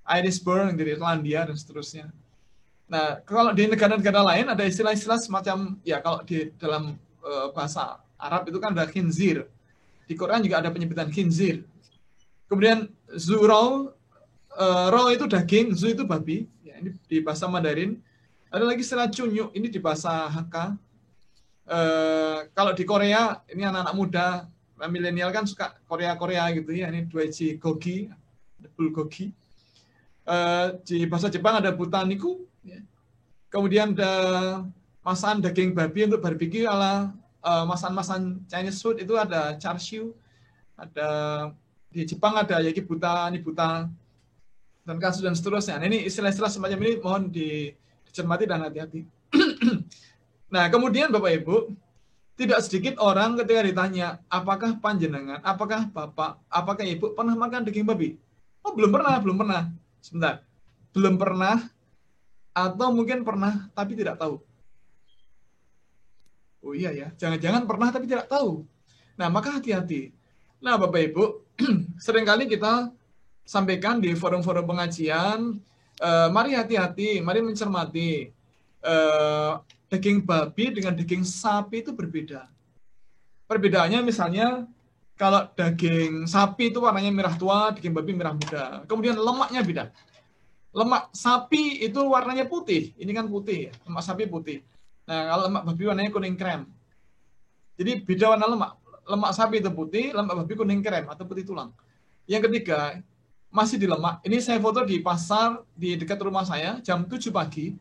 Speaker 5: Irisburg dari Irlandia dan seterusnya. Nah, kalau di negara-negara lain ada istilah-istilah semacam, ya kalau di dalam bahasa Arab itu kan ada khinzir. Di Quran juga ada penyebutan khinzir. Kemudian zuro, ro itu daging, zu itu babi. Ya, ini di bahasa Mandarin. Ada lagi istilah cunyuk, ini di bahasa Hakka. Kalau di Korea, ini anak-anak muda, milenial kan suka Korea-Korea gitu ya. Ini doeji gogi, bulgogi. Di bahasa Jepang ada butaniku. Ya. Kemudian ada masakan daging babi untuk barbecue ala masakan Chinese food itu ada char siu. Ada di Jepang ada yakibuta, nibuta, dan kasus dan seterusnya. Nah, ini istilah-istilah semacam ini mohon dicermati dan hati-hati. Nah, kemudian Bapak Ibu, tidak sedikit orang ketika ditanya, apakah panjenengan, apakah Bapak, apakah Ibu pernah makan daging babi? Oh, belum pernah. Sebentar. Belum pernah, atau mungkin pernah, tapi tidak tahu. Oh iya ya, jangan-jangan pernah tapi tidak tahu. Nah, maka hati-hati. Nah, Bapak Ibu, seringkali kita sampaikan di forum-forum pengajian, mari hati-hati, mari mencermati. Daging babi dengan daging sapi itu berbeda. Perbedaannya misalnya, kalau daging sapi itu warnanya merah tua, daging babi merah muda. Kemudian lemaknya beda. Lemak sapi itu warnanya putih. Ini kan putih, lemak sapi putih. Nah, kalau lemak babi warnanya kuning krem. Jadi beda warna lemak. Lemak sapi itu putih, lemak babi kuning krem atau putih tulang. Yang ketiga, masih di lemak. Ini saya foto di pasar di dekat rumah saya, jam 7 pagi,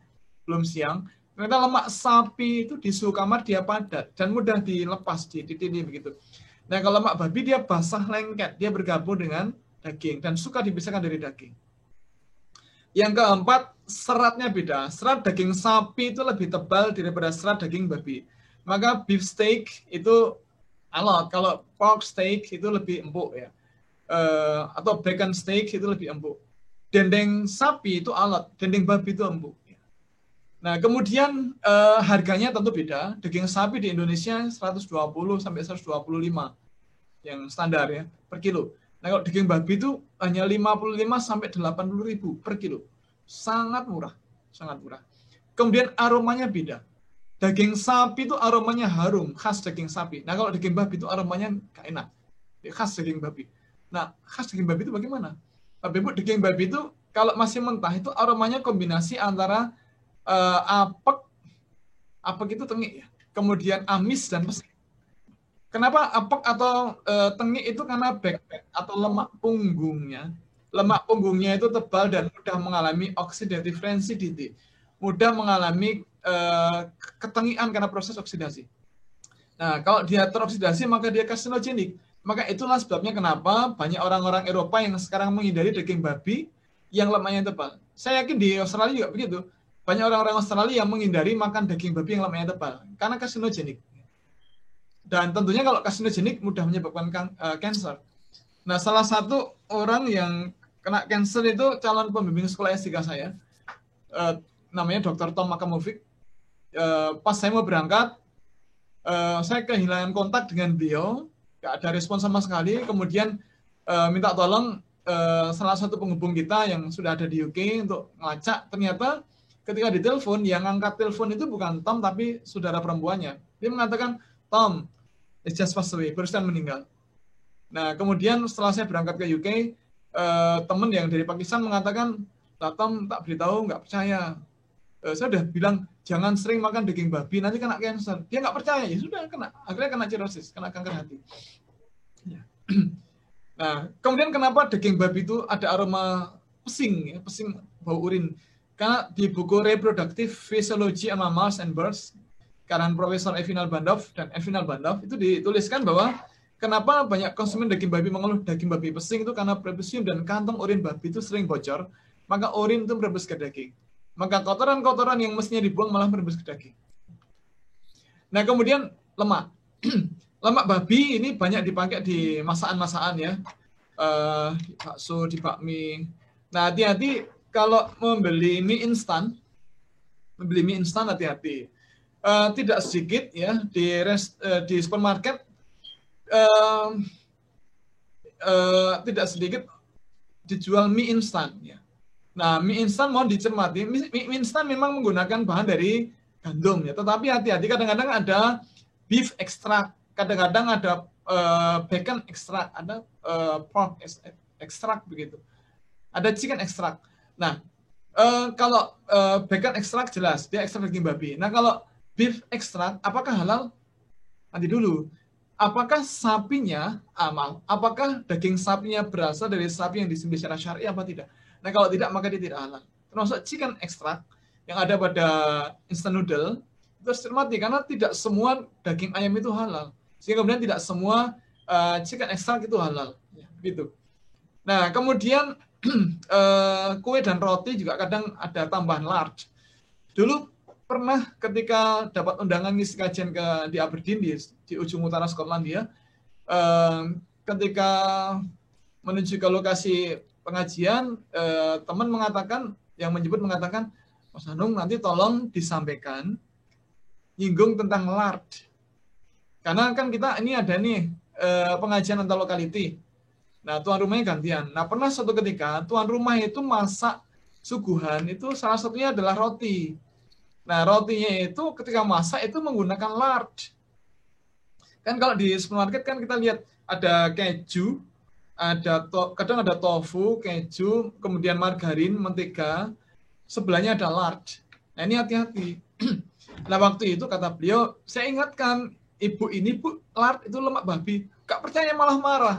Speaker 5: belum siang. Ternyata lemak sapi itu di suhu kamar dia padat dan mudah dilepas, dititih begitu. Nah, kalau lemak babi dia basah lengket, dia bergabung dengan daging dan suka dipisahkan dari daging. Yang keempat, seratnya beda. Serat daging sapi itu lebih tebal daripada serat daging babi. Maka beef steak itu alot, kalau pork steak itu lebih empuk ya. Atau bacon steak itu lebih empuk. Dendeng sapi itu alot, dendeng babi itu empuk. Nah, kemudian harganya tentu beda. Daging sapi di Indonesia 120 sampai 125 yang standar ya per kilo. Nah, kalau daging babi itu hanya 55 sampai 80.000 per kilo. Sangat murah, sangat murah. Kemudian aromanya beda. Daging sapi itu aromanya harum, khas daging sapi. Nah, kalau daging babi itu aromanya gak enak. Khas daging babi. Nah, khas daging babi itu bagaimana? Bapak Ibu, daging babi itu kalau masih mentah itu aromanya kombinasi antara apek itu tengik ya. Kemudian amis dan pesing. Kenapa apek atau tengik itu karena backpack atau lemak punggungnya. Lemak punggungnya itu tebal dan mudah mengalami oxidative rancidity. Mudah mengalami ketengian karena proses oksidasi. Nah, kalau dia teroksidasi maka dia karsinogenik. Maka itulah sebabnya kenapa banyak orang-orang Eropa yang sekarang menghindari daging babi yang lemaknya tebal. Saya yakin di Australia juga begitu. Banyak orang-orang Australia yang menghindari makan daging babi yang lemaknya tebal karena karsinogenik. Dan tentunya kalau karsinogenik mudah menyebabkan kanker. Nah, salah satu orang yang kena kanker itu calon pembimbing sekolah S3 saya. Namanya Dr. Tom Makamovic. Pas saya mau berangkat, saya kehilangan kontak dengan beliau, gak ada respon sama sekali. Kemudian minta tolong salah satu penghubung kita yang sudah ada di UK untuk ngelacak. Ternyata ketika ditelepon, yang angkat telepon itu bukan Tom, tapi saudara perempuannya. Dia mengatakan, Tom, it's just passed away, barusan meninggal. Nah, kemudian setelah saya berangkat ke UK, teman yang dari Pakistan mengatakan, Tom tak beritahu, nggak percaya. Saya udah bilang, jangan sering makan daging babi, nanti kena kanker. Dia nggak percaya, ya sudah kena. Akhirnya kena cirrhosis, kena kanker hati. Ya. Nah, kemudian kenapa daging babi itu ada aroma pesing, ya, pesing bau urin. Karena di buku Reproductive Physiology of Mammals and Birds, karangan Profesor Evinal Bandov dan Evinal Bandov, itu dituliskan bahwa kenapa banyak konsumen daging babi mengeluh daging babi pesing itu karena prebisium dan kantong urin babi itu sering bocor, maka urin itu merebus ke daging. Maka kotoran-kotoran yang mestinya dibuang malah merebus ke daging. Nah, kemudian lemak. Lemak babi ini banyak dipakai di masakan-masakan ya. Di bakso, di bakmi. Nah, hati-hati kalau membeli mie instan, hati-hati. Tidak sedikit ya di supermarket tidak sedikit dijual mie instan ya. Nah, mie instan mohon dicermati. Mie instan memang menggunakan bahan dari gandum ya, tetapi hati-hati kadang-kadang ada beef extract, kadang-kadang ada bacon extract, ada pork extract begitu. Ada chicken extract. Nah, kalau bacon extract jelas dia ekstrak daging babi. Nah, kalau beef extract apakah halal? Nanti dulu. Apakah sapinya amal? Apakah daging sapinya berasal dari sapi yang disembelih secara syar'i apa tidak? Nah, kalau tidak maka dia tidak halal. Termasuk chicken extract yang ada pada instant noodle itu harus cermati karena tidak semua daging ayam itu halal. Sehingga kemudian tidak semua chicken extract itu halal. Ya, gitu. Nah, kemudian kue dan roti juga kadang ada tambahan lard. Dulu pernah ketika dapat undangan ngisi kajian di Aberdeen di ujung utara Skotlandia, ketika menuju ke lokasi pengajian, teman yang menyebut mengatakan, Mas Hanung nanti tolong disampaikan nyinggung tentang lard. Karena kan kita ini ada nih pengajian antar lokality. Nah, tuan rumahnya gantian. Nah, pernah suatu ketika tuan rumah itu masak suguhan itu salah satunya adalah roti. Nah, rotinya itu ketika masak itu menggunakan lard. Kan kalau di supermarket kan kita lihat ada keju, kadang ada tofu, keju, kemudian margarin, mentega, sebelahnya ada lard. Nah, ini hati-hati. Nah, waktu itu kata beliau, saya ingatkan, ibu ini, Bu, lard itu lemak babi. Gak percaya malah marah.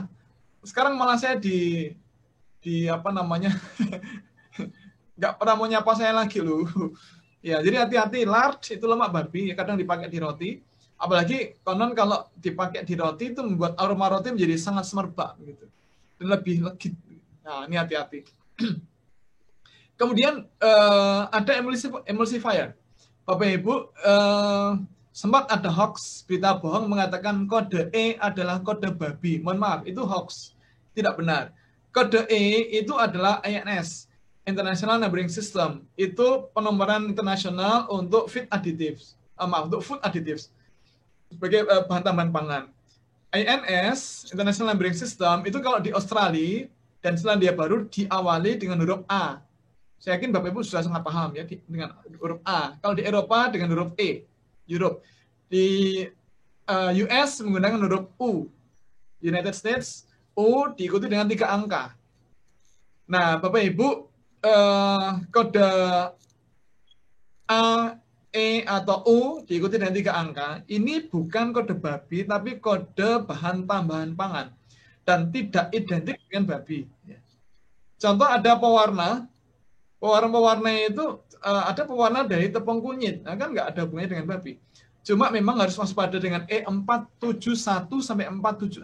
Speaker 5: Sekarang malah saya di apa namanya, gak pernah mau nyapa saya lagi loh. Ya, jadi hati-hati, lard itu lemak babi, kadang dipakai di roti. Apalagi konon kalau dipakai di roti itu membuat aroma roti menjadi sangat semerbak gitu. Dan lebih legit. Nah, ini hati-hati. Kemudian ada emulsifier. Bapak Ibu, sempat ada hoax, berita bohong mengatakan kode E adalah kode babi. Mohon maaf, itu hoax. Tidak benar. Kode E itu adalah INS, International Numbering System. Itu penomoran internasional untuk food additives. Sebagai bahan tambahan pangan. INS, International Numbering System, itu kalau di Australia dan Selandia Baru diawali dengan huruf A. Saya yakin Bapak Ibu sudah sangat paham ya dengan huruf A. Kalau di Eropa dengan huruf E, Europe. Di US menggunakan huruf U. United States, U diikuti dengan 3 angka. Nah, Bapak Ibu, kode A, E, atau U diikuti dengan 3 angka. Ini bukan kode babi, tapi kode bahan tambahan pangan. Dan tidak identik dengan babi. Contoh ada pewarna. Pewarna itu ada pewarna dari tepung kunyit. Nah, kan nggak ada hubungannya dengan babi. Cuma memang harus waspada dengan E471 sampai 476.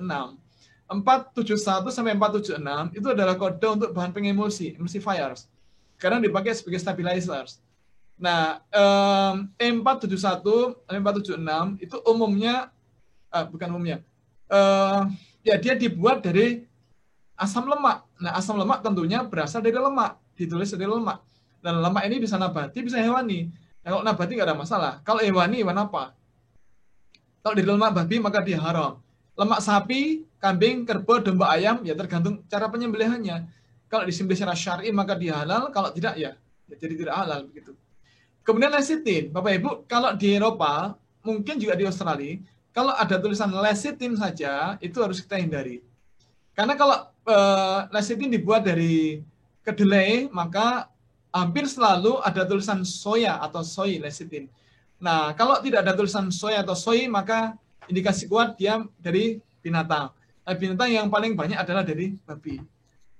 Speaker 5: 471 sampai 476 itu adalah kode untuk bahan pengemulsi, emulsifiers. Karena dipakai sebagai stabilizers. Nah, E471 sampai 476 itu umumnya, ya dia dibuat dari asam lemak. Nah, asam lemak tentunya berasal dari lemak. Ditulis dari lemak. Dan lemak ini bisa nabati, bisa hewani. Nah, kalau nabati nggak ada masalah. Kalau hewani, hewan apa? Kalau dari lemak babi, maka dia haram. Lemak sapi, kambing, kerbau, domba, ayam, ya tergantung cara penyembelihannya. Kalau disembelih secara syar'i, maka dia halal. Kalau tidak, ya jadi tidak halal. Begitu. Kemudian lecithin. Bapak Ibu, kalau di Eropa, mungkin juga di Australia, kalau ada tulisan lecithin saja, itu harus kita hindari. Karena kalau lecithin dibuat dari kedelai, maka hampir selalu ada tulisan soya atau soy lecithin. Nah, kalau tidak ada tulisan soya atau soy, maka indikasi kuat dia dari binatang. Nah, binatang yang paling banyak adalah dari babi.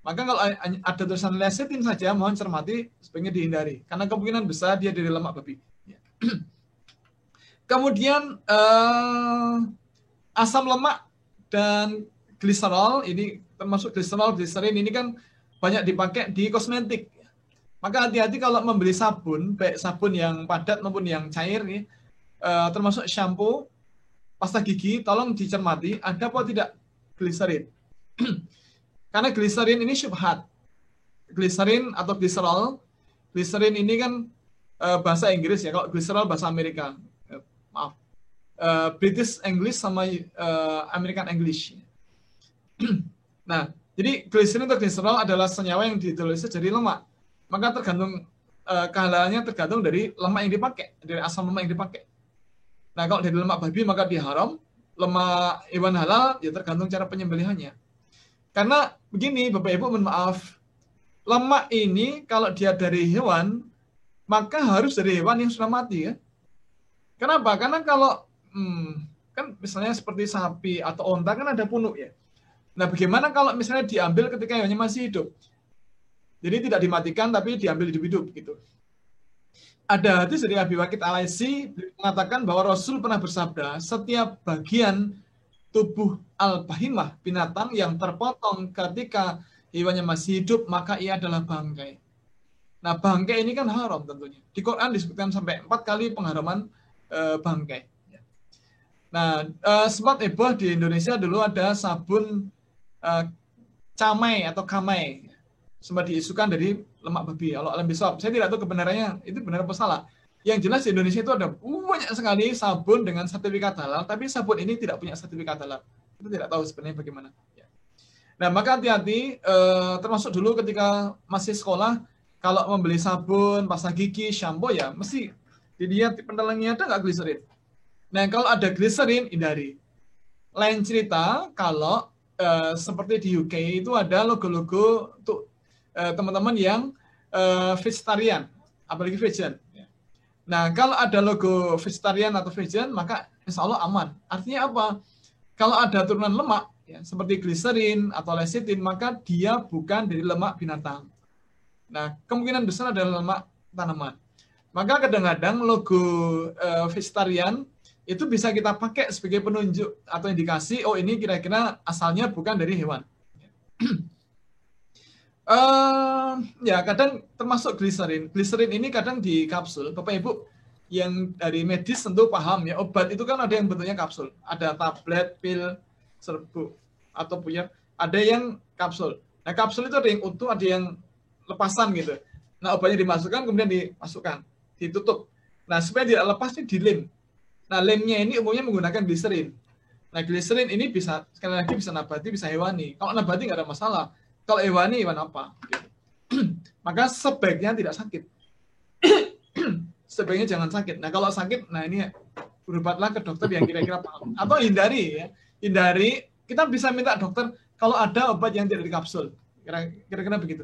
Speaker 5: Maka kalau ada tulisan lecithin saja, mohon cermati, sebaiknya dihindari. Karena kemungkinan besar dia dari lemak babi. Kemudian asam lemak dan gliserol, ini termasuk gliserin ini kan banyak dipakai di kosmetik. Maka hati-hati kalau membeli sabun, baik sabun yang padat maupun yang cair, termasuk shampoo, pasta gigi, tolong dicermati, ada apa tidak gliserin. Karena gliserin ini syubhat. Gliserin atau gliserol, gliserin ini kan bahasa Inggris ya, kalau gliserol bahasa Amerika. Maaf. British English sama American English. Nah, jadi gliserin atau gliserol adalah senyawa yang ditulis dari lemak. maka tergantung kehalalannya tergantung dari lemak yang dipakai, dari asam lemak yang dipakai. Nah, kalau dari lemak babi maka dia haram, lemak hewan halal ya tergantung cara penyembelihannya. Karena begini, Bapak Ibu, mohon maaf, lemak ini kalau dia dari hewan, maka harus dari hewan yang sudah mati ya. Kenapa? Karena kalau kan misalnya seperti sapi atau onta kan ada punuk ya. Nah, bagaimana kalau misalnya diambil ketika hewannya masih hidup? Jadi tidak dimatikan tapi diambil hidup-hidup gitu. Ada hadis dari Abi Waqid Al-Laitsi mengatakan bahwa Rasul pernah bersabda, setiap bagian tubuh al-bahimah, binatang yang terpotong ketika hewannya masih hidup, maka ia adalah bangkai. Nah, bangkai ini kan haram tentunya. Di Quran disebutkan sampai 4 kali pengharaman bangkai. Nah, sempat heboh di Indonesia dulu ada sabun camai atau kamai. Sempat diisukan dari lemak babi. Allah alam bisawab. Saya tidak tahu kebenarannya itu benar apa salah. Yang jelas di Indonesia itu ada banyak sekali sabun dengan sertifikat halal, tapi sabun ini tidak punya sertifikat halal. Itu tidak tahu sebenarnya bagaimana. Nah, maka hati-hati, termasuk dulu ketika masih sekolah, kalau membeli sabun, pasta gigi, shampoo ya, mesti dilihat pendalamnya ada nggak gliserin. Nah, kalau ada gliserin, hindari. Lain cerita kalau seperti di UK itu ada logo-logo untuk teman-teman yang vegetarian, apalagi vegan. Nah, kalau ada logo vegetarian atau vegan, maka insya Allah aman. Artinya apa? Kalau ada turunan lemak, ya, seperti gliserin atau lecithin, maka dia bukan dari lemak binatang. Nah, kemungkinan besar adalah lemak tanaman. Maka kadang-kadang logo vegetarian itu bisa kita pakai sebagai penunjuk atau indikasi, oh ini kira-kira asalnya bukan dari hewan. Ya, kadang termasuk gliserin. Gliserin ini kadang di kapsul. Bapak Ibu yang dari medis tentu paham ya, obat itu kan ada yang bentuknya kapsul. Ada tablet, pil, serbuk, atau puyer. Ada yang kapsul. Nah, kapsul itu ada yang utuh, ada yang lepasan gitu. Nah, obatnya dimasukkan, kemudian dimasukkan, ditutup. Nah, supaya tidak lepas ini dilem. Nah, lemnya ini umumnya menggunakan gliserin. Nah, gliserin ini bisa, sekali lagi bisa nabati, bisa hewani. Kalau nabati nggak ada masalah. Kalau hewani, hewan apa? Maka sebaiknya tidak sakit. Sebaiknya jangan sakit. Nah, kalau sakit, nah ini berobatlah ke dokter yang kira-kira paham. Atau hindari ya. Hindari, kita bisa minta dokter kalau ada obat yang tidak di kapsul. Kira-kira begitu.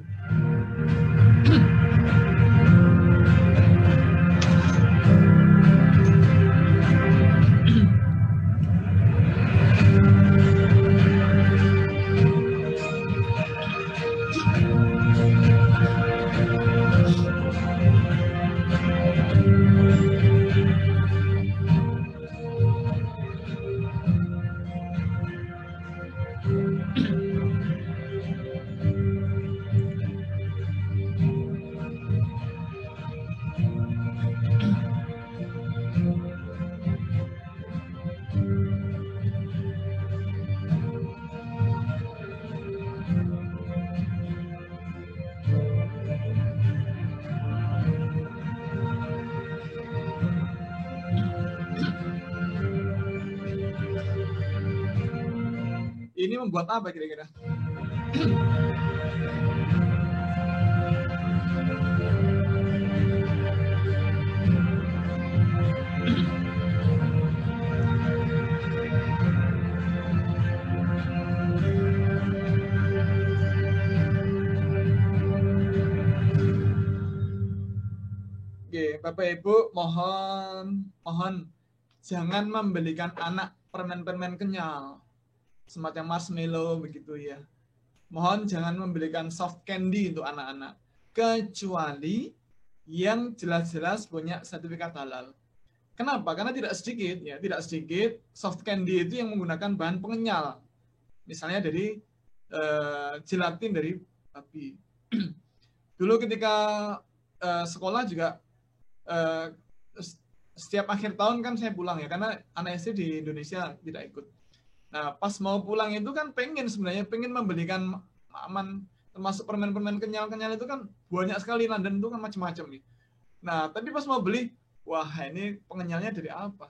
Speaker 5: Ini membuat apa kira-kira? Oke, Bapak Ibu mohon jangan membelikan anak permen-permen kenyal. Semacam marshmallow begitu ya. Mohon jangan membelikan soft candy untuk anak-anak. Kecuali yang jelas-jelas punya sertifikat halal. Kenapa? Karena tidak sedikit soft candy itu yang menggunakan bahan pengenyal. Misalnya dari gelatin dari babi. Dulu ketika sekolah juga setiap akhir tahun kan saya pulang ya, karena anak SD di Indonesia tidak ikut. Nah, pas mau pulang itu kan pengen membelikan aman, termasuk permen-permen kenyal-kenyal itu kan banyak sekali, London itu kan macam-macam nih. Nah, tapi pas mau beli, wah ini pengenyalnya dari apa?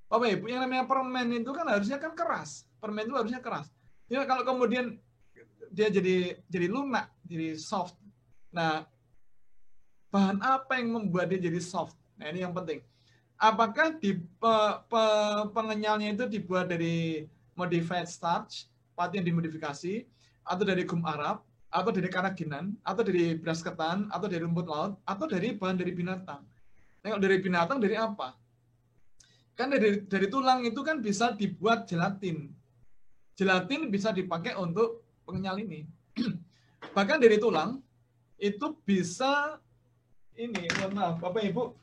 Speaker 5: Bapak Ibu, yang namanya permen itu kan harusnya kan keras. Permen itu harusnya keras. Ya kalau kemudian dia jadi lunak, jadi soft. Nah, bahan apa yang membuat dia jadi soft. Nah, ini yang penting. Apakah di pengenyalnya itu dibuat dari modified starch, pati yang dimodifikasi, atau dari gum Arab, atau dari karaginan, atau dari beras ketan, atau dari rumput laut, atau dari bahan dari binatang. Nah, kalau dari binatang dari apa? Kan dari tulang itu kan bisa dibuat gelatin. Gelatin bisa dipakai untuk pengenyal ini. Bahkan dari tulang itu bisa ini, maaf Bapak Ibu,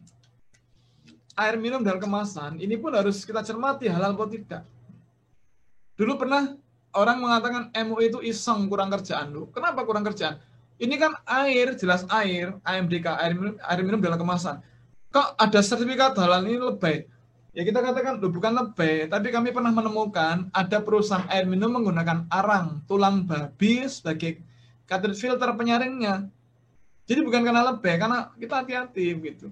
Speaker 5: air minum dalam kemasan ini pun harus kita cermati halal atau tidak. Dulu pernah orang mengatakan MUI itu iseng, kurang kerjaan. Loh, kenapa kurang kerjaan? Ini kan air, jelas air, AMDK, air minum dalam kemasan. Kok ada sertifikat halal ini lebay? Ya kita katakan, loh, bukan lebay, tapi kami pernah menemukan ada perusahaan air minum menggunakan arang, tulang babi sebagai cartridge filter penyaringnya. Jadi bukan karena lebay, karena kita hati-hati gitu.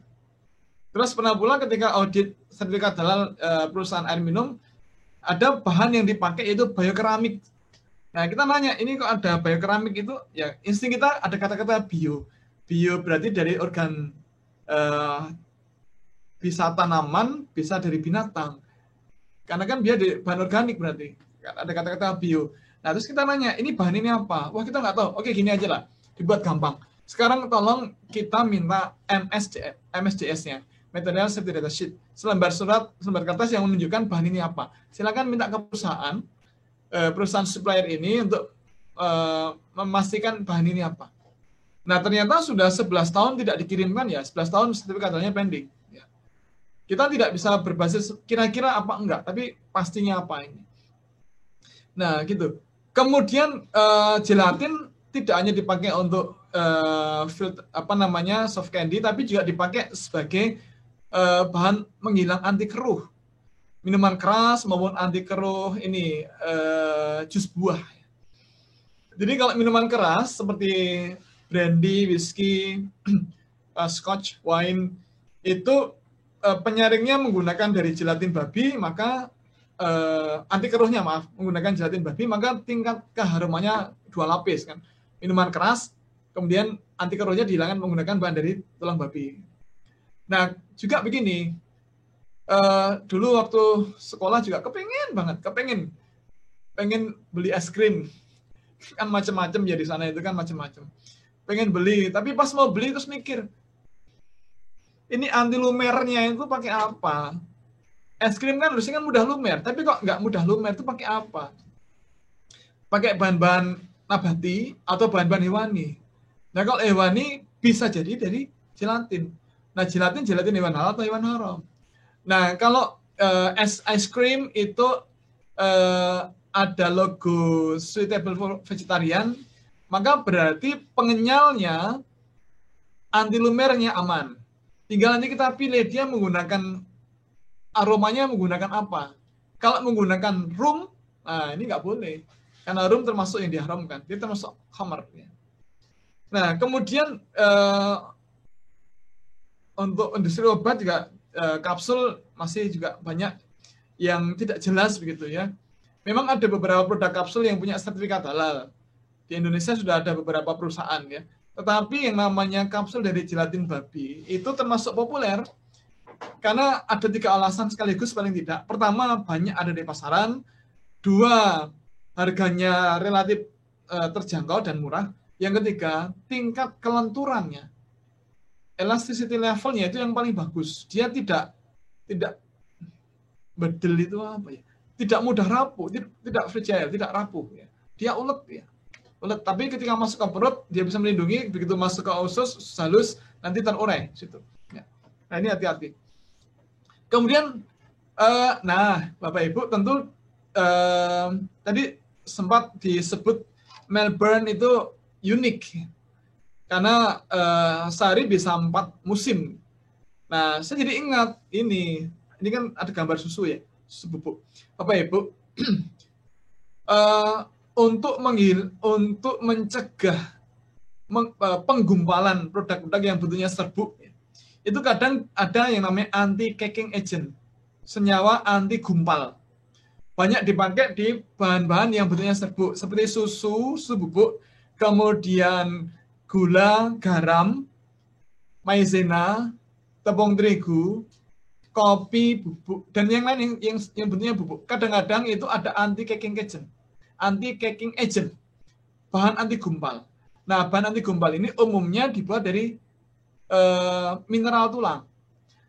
Speaker 5: Terus pernah pula ketika audit sertifikat halal perusahaan air minum, ada bahan yang dipakai itu biokeramik. Nah, kita nanya, ini kok ada biokeramik itu? Ya, insting kita ada kata-kata bio. Bio berarti dari organ, bisa tanaman, bisa dari binatang. Karena kan dia bahan organik berarti. Ada kata-kata bio. Nah, terus kita nanya, ini bahan ini apa? Wah, kita nggak tahu. Oke, gini aja lah. Dibuat gampang. Sekarang tolong kita minta MSDS-nya. Material Safety Data Sheet, selembar kertas yang menunjukkan bahan ini apa. Silakan minta ke perusahaan supplier ini untuk memastikan bahan ini apa. Nah, ternyata sudah 11 tahun tidak dikirimkan ya, 11 tahun sertifikatnya pending. Ya. Kita tidak bisa berbasis kira-kira apa enggak, tapi pastinya apa ini. Nah, gitu. Kemudian gelatin tidak hanya dipakai untuk soft candy, tapi juga dipakai sebagai bahan menghilang anti keruh, minuman keras maupun anti keruh ini jus buah. Jadi kalau minuman keras seperti brandy, whisky, scotch, wine itu penyaringnya menggunakan dari gelatin babi, maka anti keruhnya menggunakan gelatin babi, maka tingkat keharumannya 2 lapis kan. Minuman keras, kemudian anti keruhnya dihilangkan menggunakan bahan dari tulang babi. Nah, juga begini, dulu waktu sekolah juga pengen beli es krim, kan macam-macam ya di sana itu kan macam-macam. Pengen beli, tapi pas mau beli terus mikir, ini anti lumernya itu pakai apa? Es krim kan harusnya kan mudah lumer, tapi kok nggak mudah lumer itu pakai apa? Pakai bahan-bahan nabati atau bahan-bahan hewani. Nah, kalau hewani bisa jadi dari gelatin. Nah, gelatin hewan halal atau hewan haram. Nah, kalau ice cream itu ada logo suitable for vegetarian, maka berarti pengenyalnya, anti lumernya aman. Tinggal nanti kita pilih dia menggunakan aromanya menggunakan apa. Kalau menggunakan rum, nah ini nggak boleh. Karena rum termasuk yang diharamkan. Dia termasuk khamar. Nah, kemudian untuk industri obat juga kapsul masih juga banyak yang tidak jelas begitu ya. Memang ada beberapa produk kapsul yang punya sertifikat halal. Di Indonesia sudah ada beberapa perusahaan ya. Tetapi yang namanya kapsul dari gelatin babi itu termasuk populer karena ada 3 alasan sekaligus paling tidak. Pertama, banyak ada di pasaran. 2, harganya relatif terjangkau dan murah. Yang ketiga, tingkat kelenturannya, elasticity levelnya itu yang paling bagus. Dia tidak bedel itu apa ya? Tidak mudah rapuh, tidak fragile, tidak rapuh ya. Dia ulet ya. Ulet, tapi ketika masuk ke perut dia bisa melindungi, begitu masuk ke usus halus nanti terurai situ. Ya. Nah, ini hati-hati. Kemudian Bapak Ibu tentu tadi sempat disebut Melbourne itu unik. Karena sehari bisa 4 musim. Nah, saya jadi ingat ini kan ada gambar susu ya, susu bubuk. Bapak Ibu, untuk mencegah penggumpalan produk-produk yang bentuknya serbuk, itu kadang ada yang namanya anti-caking agent, senyawa anti gumpal. Banyak dipakai di bahan-bahan yang bentuknya serbuk, seperti susu bubuk, kemudian gula, garam, maizena, tepung terigu, kopi, bubuk, dan yang lain yang bentuknya bubuk. Kadang-kadang itu ada anti caking agent, bahan anti gumpal. Nah, bahan anti gumpal ini umumnya dibuat dari mineral tulang.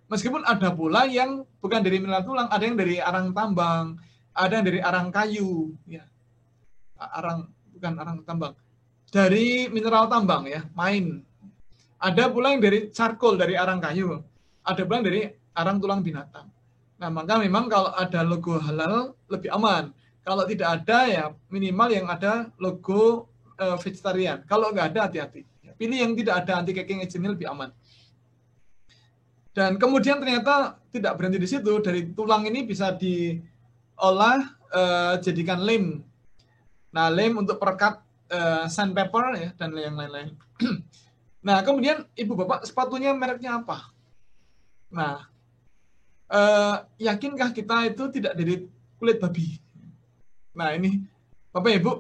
Speaker 5: Meskipun ada pula yang bukan dari mineral tulang, ada yang dari arang tambang, ada yang dari arang kayu, ya. Bukan arang tambang. Dari mineral tambang ya, main. Ada pula yang dari charcoal, dari arang kayu. Ada pula yang dari arang tulang binatang. Nah, maka memang kalau ada logo halal lebih aman. Kalau tidak ada ya minimal yang ada logo vegetarian. Kalau nggak ada hati-hati. Pilih yang tidak ada anti caking agent lebih aman. Dan kemudian ternyata tidak berhenti di situ. Dari tulang ini bisa diolah jadikan lem. Nah, lem untuk perekat sandpaper ya dan yang lain-lain. Nah, kemudian Ibu Bapak sepatunya mereknya apa? Nah, yakinkah kita itu tidak dari kulit babi? Nah, ini Bapak Ibu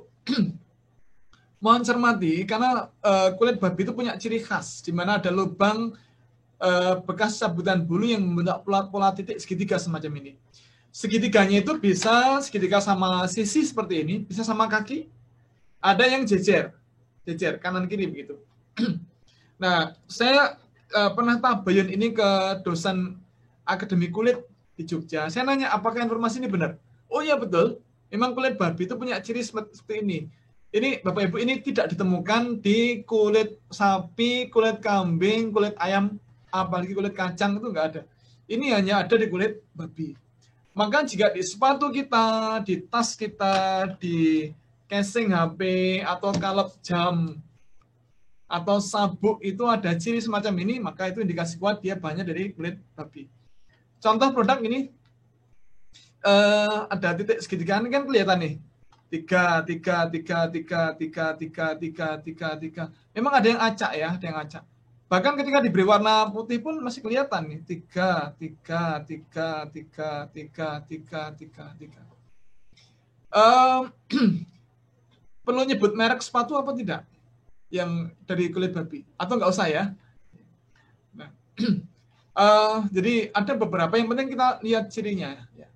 Speaker 5: mohon cermati karena kulit babi itu punya ciri khas di mana ada lubang bekas sabutan bulu yang membentuk pola titik segitiga semacam ini. Segitiganya itu bisa segitiga sama sisi seperti ini, bisa sama kaki. Ada yang jejer kanan kiri begitu. Nah, saya pernah tabayun ini ke dosen akademi kulit di Jogja. Saya nanya, apakah informasi ini benar? Oh iya betul, memang kulit babi itu punya ciri seperti ini. Ini Bapak Ibu, ini tidak ditemukan di kulit sapi, kulit kambing, kulit ayam, apalagi kulit kacang itu nggak ada. Ini hanya ada di kulit babi. Maka jika di sepatu kita, di tas kita, di casing HP, atau kalep jam, atau sabuk itu ada ciri semacam ini, maka itu indikasi kuat dia bahannya dari kulit babi. Contoh produk ini, ada titik segitiga, ini kan kelihatan nih. 3. Memang ada yang acak ya, ada yang acak. Bahkan ketika diberi warna putih pun masih kelihatan nih. 3. Perlu nyebut merek sepatu apa tidak? Yang dari kulit babi? Atau nggak usah ya? Nah, jadi ada beberapa yang penting kita lihat cirinya. Ya.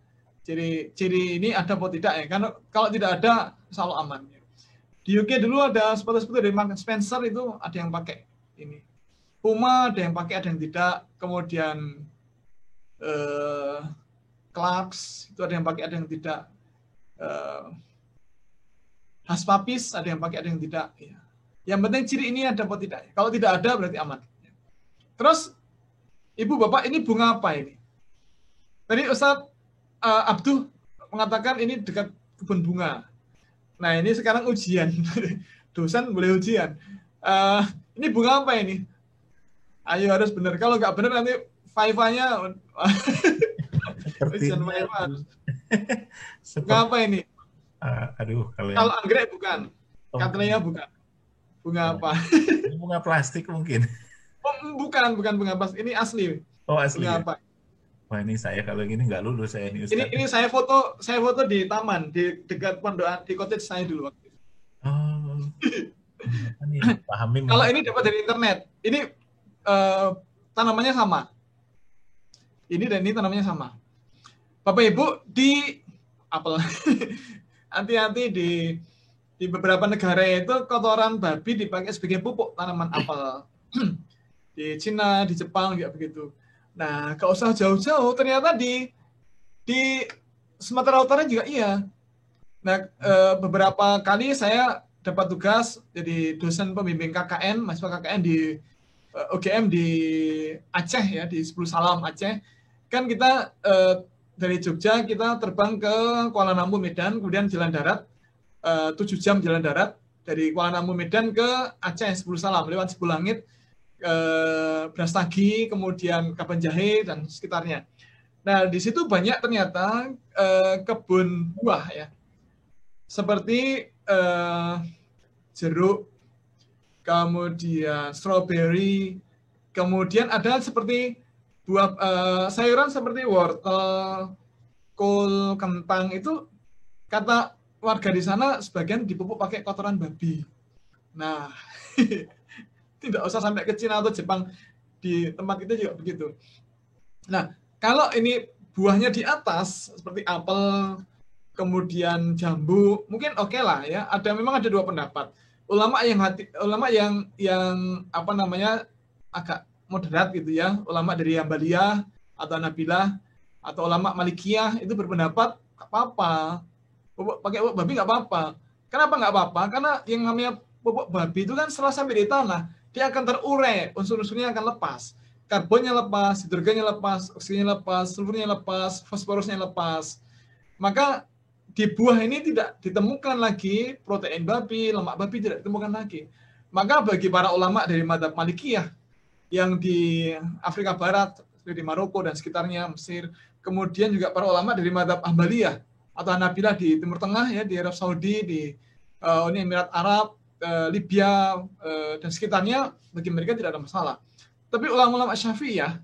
Speaker 5: Ciri ini ada atau tidak ya? Karena kalau tidak ada, selalu aman. Di UK dulu ada sepatu-sepatu dari Marks Spencer itu ada yang pakai ini. Puma ada yang pakai, ada yang tidak. Kemudian Clarks itu ada yang pakai, ada yang tidak. Hushpuppies ada yang pakai, ada yang tidak. Ya. Yang penting ciri ini ada atau tidak. Kalau tidak ada berarti aman. Terus Ibu Bapak ini bunga apa ini? Tadi Ustadz Abduh mengatakan ini dekat kebun bunga. Nah ini sekarang ujian. Dosen boleh ujian. Ini bunga apa ini? Ayo harus benar. Kalau nggak benar nanti Faifa-nya ujian Faifa. Bunga apa ini? Kalau anggrek bukan. Cattleya bukan. Bunga apa?
Speaker 2: Bunga plastik mungkin.
Speaker 5: Oh, bukan bunga plastik. Ini asli.
Speaker 2: Oh asli.
Speaker 5: Bunga
Speaker 2: ya?
Speaker 5: apa?
Speaker 2: Wah ini saya kalau gini nggak lulus saya ini Ustaz.
Speaker 5: Ini saya foto di taman di dekat pondokan di cottage saya dulu waktu itu.
Speaker 2: Oh. Ini pahamin.
Speaker 5: Kalau ini dapat dari internet. Ini tanamannya sama. Ini dan ini tanamannya sama. Bapak Ibu di apel. Hati-hati di beberapa negara itu kotoran babi dipakai sebagai pupuk tanaman apel. Di Cina, di Jepang juga begitu. Nah, gak usah jauh-jauh, ternyata di Sumatera Utara juga iya. Nah, beberapa kali saya dapat tugas jadi dosen pembimbing KKN, mahasiswa KKN di UGM di Aceh ya, di 10 Salam Aceh. Kan kita dari Jogja kita terbang ke Kuala Namu Medan, kemudian jalan darat 7 jam jalan darat dari Kuala Namu Medan ke Aceh 10 Salam lewat Sibulangit, Brastagi, kemudian Kaban Jahe dan sekitarnya. Nah, di situ banyak ternyata kebun buah ya. Seperti jeruk, kemudian strawberry, kemudian ada seperti buah sayuran seperti wortel, kol, kentang itu kata warga di sana sebagian dipupuk pakai kotoran babi. Nah, tidak usah sampai ke Cina atau Jepang. di tempat kita juga begitu. Nah, kalau ini buahnya di atas seperti apel, kemudian jambu, mungkin oke lah ya. Memang ada dua pendapat. Ulama yang apa namanya agak moderat gitu ya. Ulama dari Hambaliyah atau Hanabilah atau ulama Malikiyah itu berpendapat nggak apa-apa. Pakai pupuk babi nggak apa-apa. Kenapa nggak apa-apa? Karena yang namanya pupuk babi itu kan setelah sampai di tanah, dia akan terurai, unsur-unsurnya akan lepas. Karbonnya lepas, hidrogennya lepas, oksigennya lepas, sulfurnya lepas, fosforusnya lepas. Maka di buah ini tidak ditemukan lagi protein babi, lemak babi tidak ditemukan lagi. Maka bagi para ulama dari mazhab Malikiyah yang di Afrika Barat, di Maroko dan sekitarnya, Mesir, kemudian juga para ulama dari mazhab Hambaliyah atau Hanabilah di Timur Tengah ya, di Arab Saudi, di Uni Emirat Arab, Libya dan sekitarnya, bagi mereka tidak ada masalah. Tapi ulama-ulama Syafi'iyah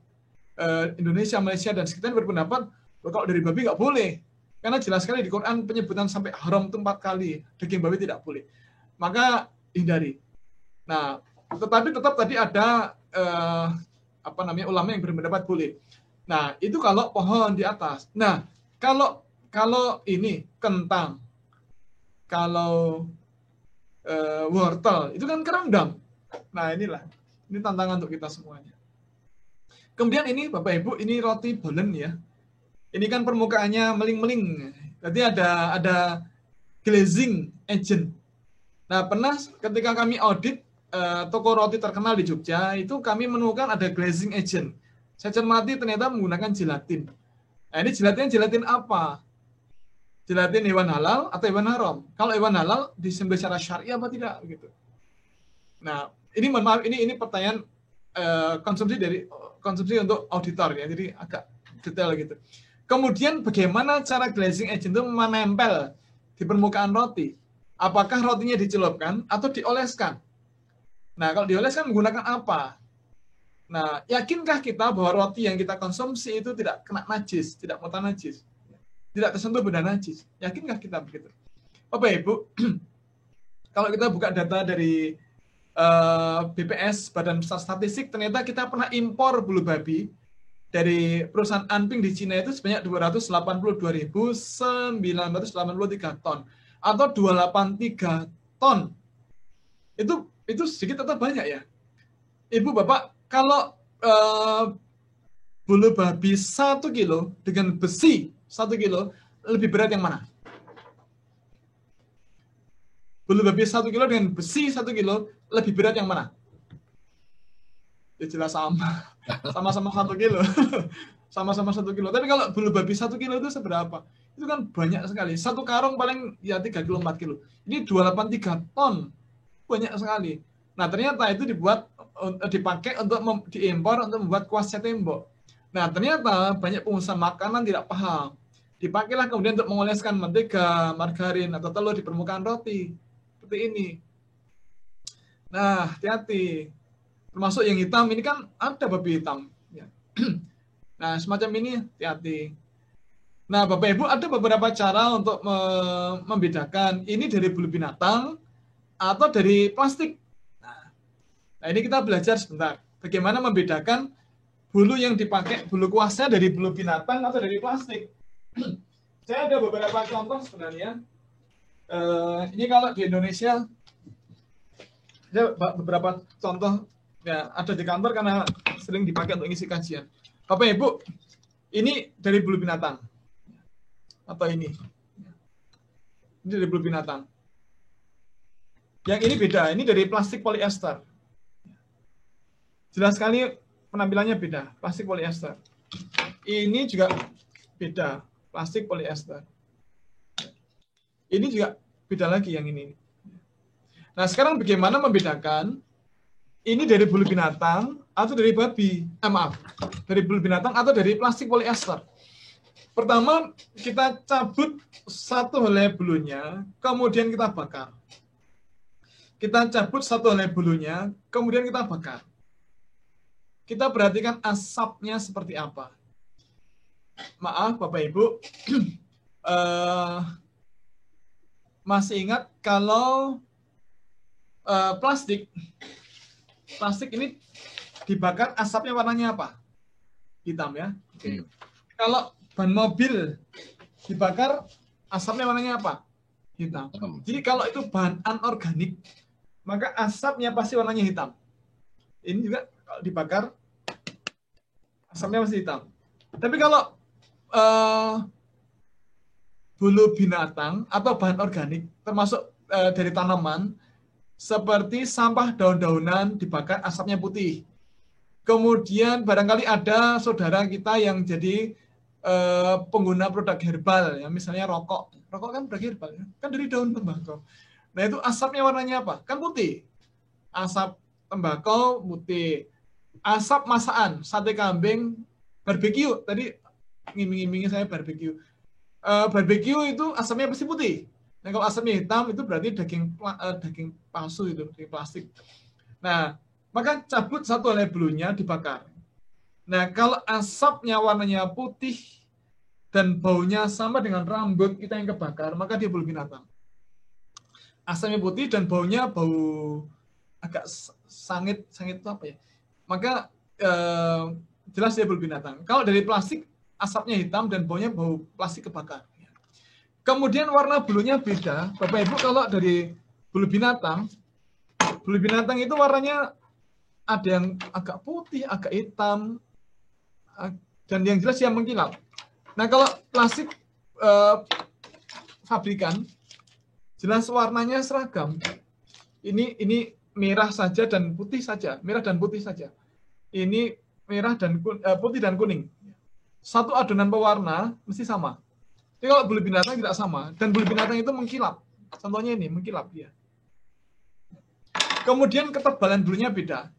Speaker 5: Indonesia, Malaysia dan sekitarnya berpendapat kalau dari babi nggak boleh. Karena jelas sekali di Quran penyebutan sampai haram itu 4 kali. Daging babi tidak boleh. Maka hindari. Nah, tetapi tetap tadi ada ulama yang berpendapat boleh. Nah, itu kalau pohon di atas. Nah, kalau ini kentang, kalau wortel, itu kan kerendam. Nah, ini tantangan untuk kita semuanya. Kemudian ini Bapak Ibu, ini roti bolen ya. Ini kan permukaannya meling-meling. Jadi ada glazing agent. Nah, pernah ketika kami audit toko roti terkenal di Jogja, itu kami menemukan ada glazing agent. Saya cermati ternyata menggunakan gelatin. Nah, ini gelatin apa? Gelatin hewan halal atau hewan haram? Kalau hewan halal disembelih secara syariah apa tidak? Gitu. Nah, ini pertanyaan konsumsi untuk auditor ya, jadi agak detail gitu. Kemudian bagaimana cara glazing agent itu menempel di permukaan roti? Apakah rotinya dicelupkan atau dioleskan? Nah, kalau dioleskan menggunakan apa? Nah, yakinkah kita bahwa roti yang kita konsumsi itu tidak kena najis, tidak mutanajis, tidak tersentuh benda najis? Yakinkah kita begitu? Bapak Ibu, kalau kita buka data dari BPS, Badan Pusat Statistik, ternyata kita pernah impor bulu babi dari perusahaan Anping di Cina itu sebanyak 282.983 ton atau 283 ton. Itu sedikit atau banyak ya? Ibu Bapak, kalau bulu babi 1 kilo dengan besi 1 kilo, lebih berat yang mana? Bulu babi 1 kilo dengan besi 1 kilo, lebih berat yang mana? Ya jelas sama-sama 1 kilo. Sama-sama 1 kilo. Tapi kalau bulu babi 1 kilo itu seberapa? Itu kan banyak sekali. 1 karung paling ya 3 kilo, 4 kilo. Ini 283 ton. Banyak sekali. Nah, ternyata itu dipakai untuk diimpor untuk membuat kuas cat tembok. Nah, ternyata banyak pengusaha makanan tidak paham. Dipakailah kemudian untuk mengoleskan mentega, margarin, atau telur di permukaan roti. Seperti ini. Nah, hati-hati. Termasuk yang hitam, ini kan ada babi hitam. Ya. Nah, semacam ini, hati-hati. Nah, Bapak Ibu, ada beberapa cara untuk membedakan ini dari bulu binatang atau dari plastik. Nah, ini kita belajar sebentar. Bagaimana membedakan bulu yang dipakai, bulu kuasnya dari bulu binatang atau dari plastik. Saya ada beberapa contoh sebenarnya. Ini kalau di Indonesia, ada beberapa contoh ya, ada di kantor karena sering dipakai untuk ngisi kajian. Bapak Ibu, ini dari bulu binatang. Atau ini. Ini dari bulu binatang. Yang ini beda, ini dari plastik polyester. Jelas sekali penampilannya beda, plastik polyester. Ini juga beda, plastik polyester. Ini juga beda lagi yang ini. Nah, sekarang bagaimana membedakan ini dari bulu binatang atau dari babi? Dari bulu binatang atau dari plastik polyester. Pertama, kita cabut satu helai bulunya, kemudian kita bakar. Kita cabut satu helai bulunya, kemudian kita bakar. Kita perhatikan asapnya seperti apa. Maaf, Bapak Ibu, masih ingat kalau plastik ini dibakar asapnya warnanya apa? Hitam ya. Oke. Kalau ban mobil dibakar asapnya warnanya apa? Hitam. Jadi kalau itu bahan anorganik, maka asapnya pasti warnanya hitam. Ini juga kalau dibakar asapnya pasti hitam. Tapi kalau bulu binatang atau bahan organik, termasuk dari tanaman, seperti sampah daun-daunan dibakar asapnya putih. Kemudian barangkali ada saudara kita yang jadi pengguna produk herbal, ya misalnya rokok. Rokok kan produk herbal, ya? Kan dari daun tembakau. Nah itu asapnya warnanya apa? Kan putih. Asap tembakau putih. Asap masakan, sate kambing, barbeque. Tadi ngiming-ngimingin saya barbeque. Barbeque itu asapnya pasti putih. Nah kalau asapnya hitam itu berarti daging palsu itu, daging plastik. Nah maka cabut satu helai bulunya dibakar. Nah kalau asapnya warnanya putih dan baunya sama dengan rambut kita yang kebakar, maka dia bulu binatang. Asapnya putih dan baunya bau agak sangit itu apa ya? Maka jelas dia bulu binatang. Kalau dari plastik asapnya hitam dan baunya bau plastik kebakar. Kemudian warna bulunya beda. Bapak Ibu kalau dari bulu binatang itu warnanya ada yang agak putih, agak hitam, dan yang jelas yang mengkilap. Nah kalau plastik fabrikan jelas warnanya seragam. Ini merah saja dan putih saja, merah dan putih saja. Ini merah dan putih dan kuning. Satu adonan pewarna mesti sama. Jadi kalau bulu binatang tidak sama dan bulu binatang itu mengkilap. Contohnya ini mengkilap ya. Kemudian ketebalan bulunya beda.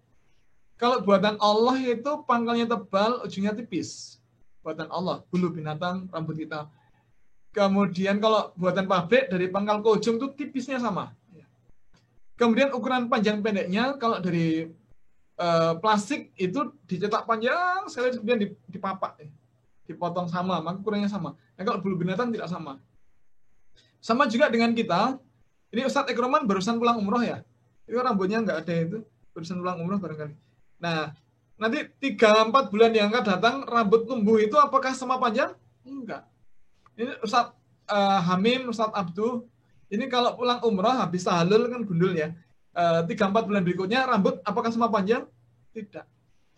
Speaker 5: Kalau buatan Allah itu pangkalnya tebal, ujungnya tipis. Buatan Allah, bulu binatang, rambut kita. Kemudian kalau buatan pabrik dari pangkal ke ujung itu tipisnya sama. Kemudian ukuran panjang pendeknya kalau dari plastik itu dicetak panjang sekali kemudian dipapak, dipotong sama, maka ukurannya sama. Nah kalau bulu binatang tidak sama. Sama juga dengan kita. Ini Ustadz Ekroman barusan pulang umroh ya. Itu rambutnya nggak ada itu, barusan pulang umroh barangkali. Nah nanti 3-4 bulan yang akan datang rambut tumbuh itu apakah sama panjang? Enggak. Ini Ustadz Hamim, Ustadz Abduh, ini kalau pulang umroh habis tahalul kan gundul ya. 3-4 bulan berikutnya rambut apakah sama panjang? Tidak.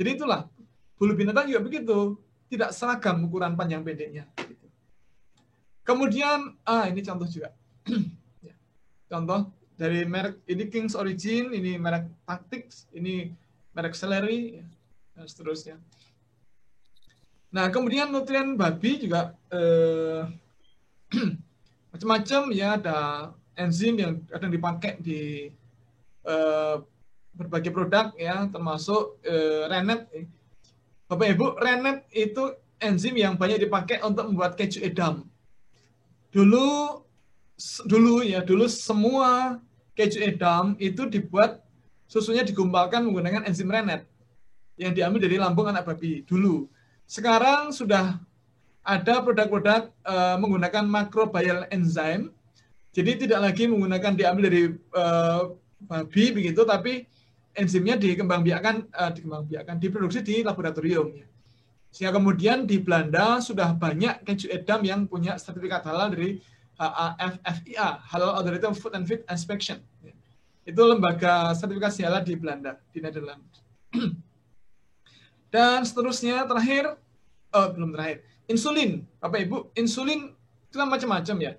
Speaker 5: Jadi itulah bulu binatang juga begitu, tidak seragam ukuran panjang pendeknya. Kemudian ini contoh juga. Contoh dari merek ini King's Origin, ini merek Tactics, ini merek Celery, dan seterusnya. Nah, kemudian nutrien babi juga macam-macam ya, ada enzim yang kadang dipakai di berbagai produk ya, termasuk rennet. Bapak Ibu, rennet itu enzim yang banyak dipakai untuk membuat keju edam. Dulu semua keju edam itu dibuat susunya digumpalkan menggunakan enzim rennet yang diambil dari lambung anak babi dulu. Sekarang sudah ada produk-produk menggunakan microbial enzyme. Jadi tidak lagi menggunakan diambil dari babi begitu, tapi enzimnya dikembangbiakkan, diproduksi di laboratorium. Sehingga kemudian di Belanda sudah banyak keju edam yang punya sertifikat halal dari HAFFIA, Halal Authority of Food and Feed Inspection. Itu lembaga sertifikasi halal di Belanda, di Netherlands. Dan seterusnya belum terakhir. Insulin, Bapak Ibu, insulin itu kan macam-macam ya.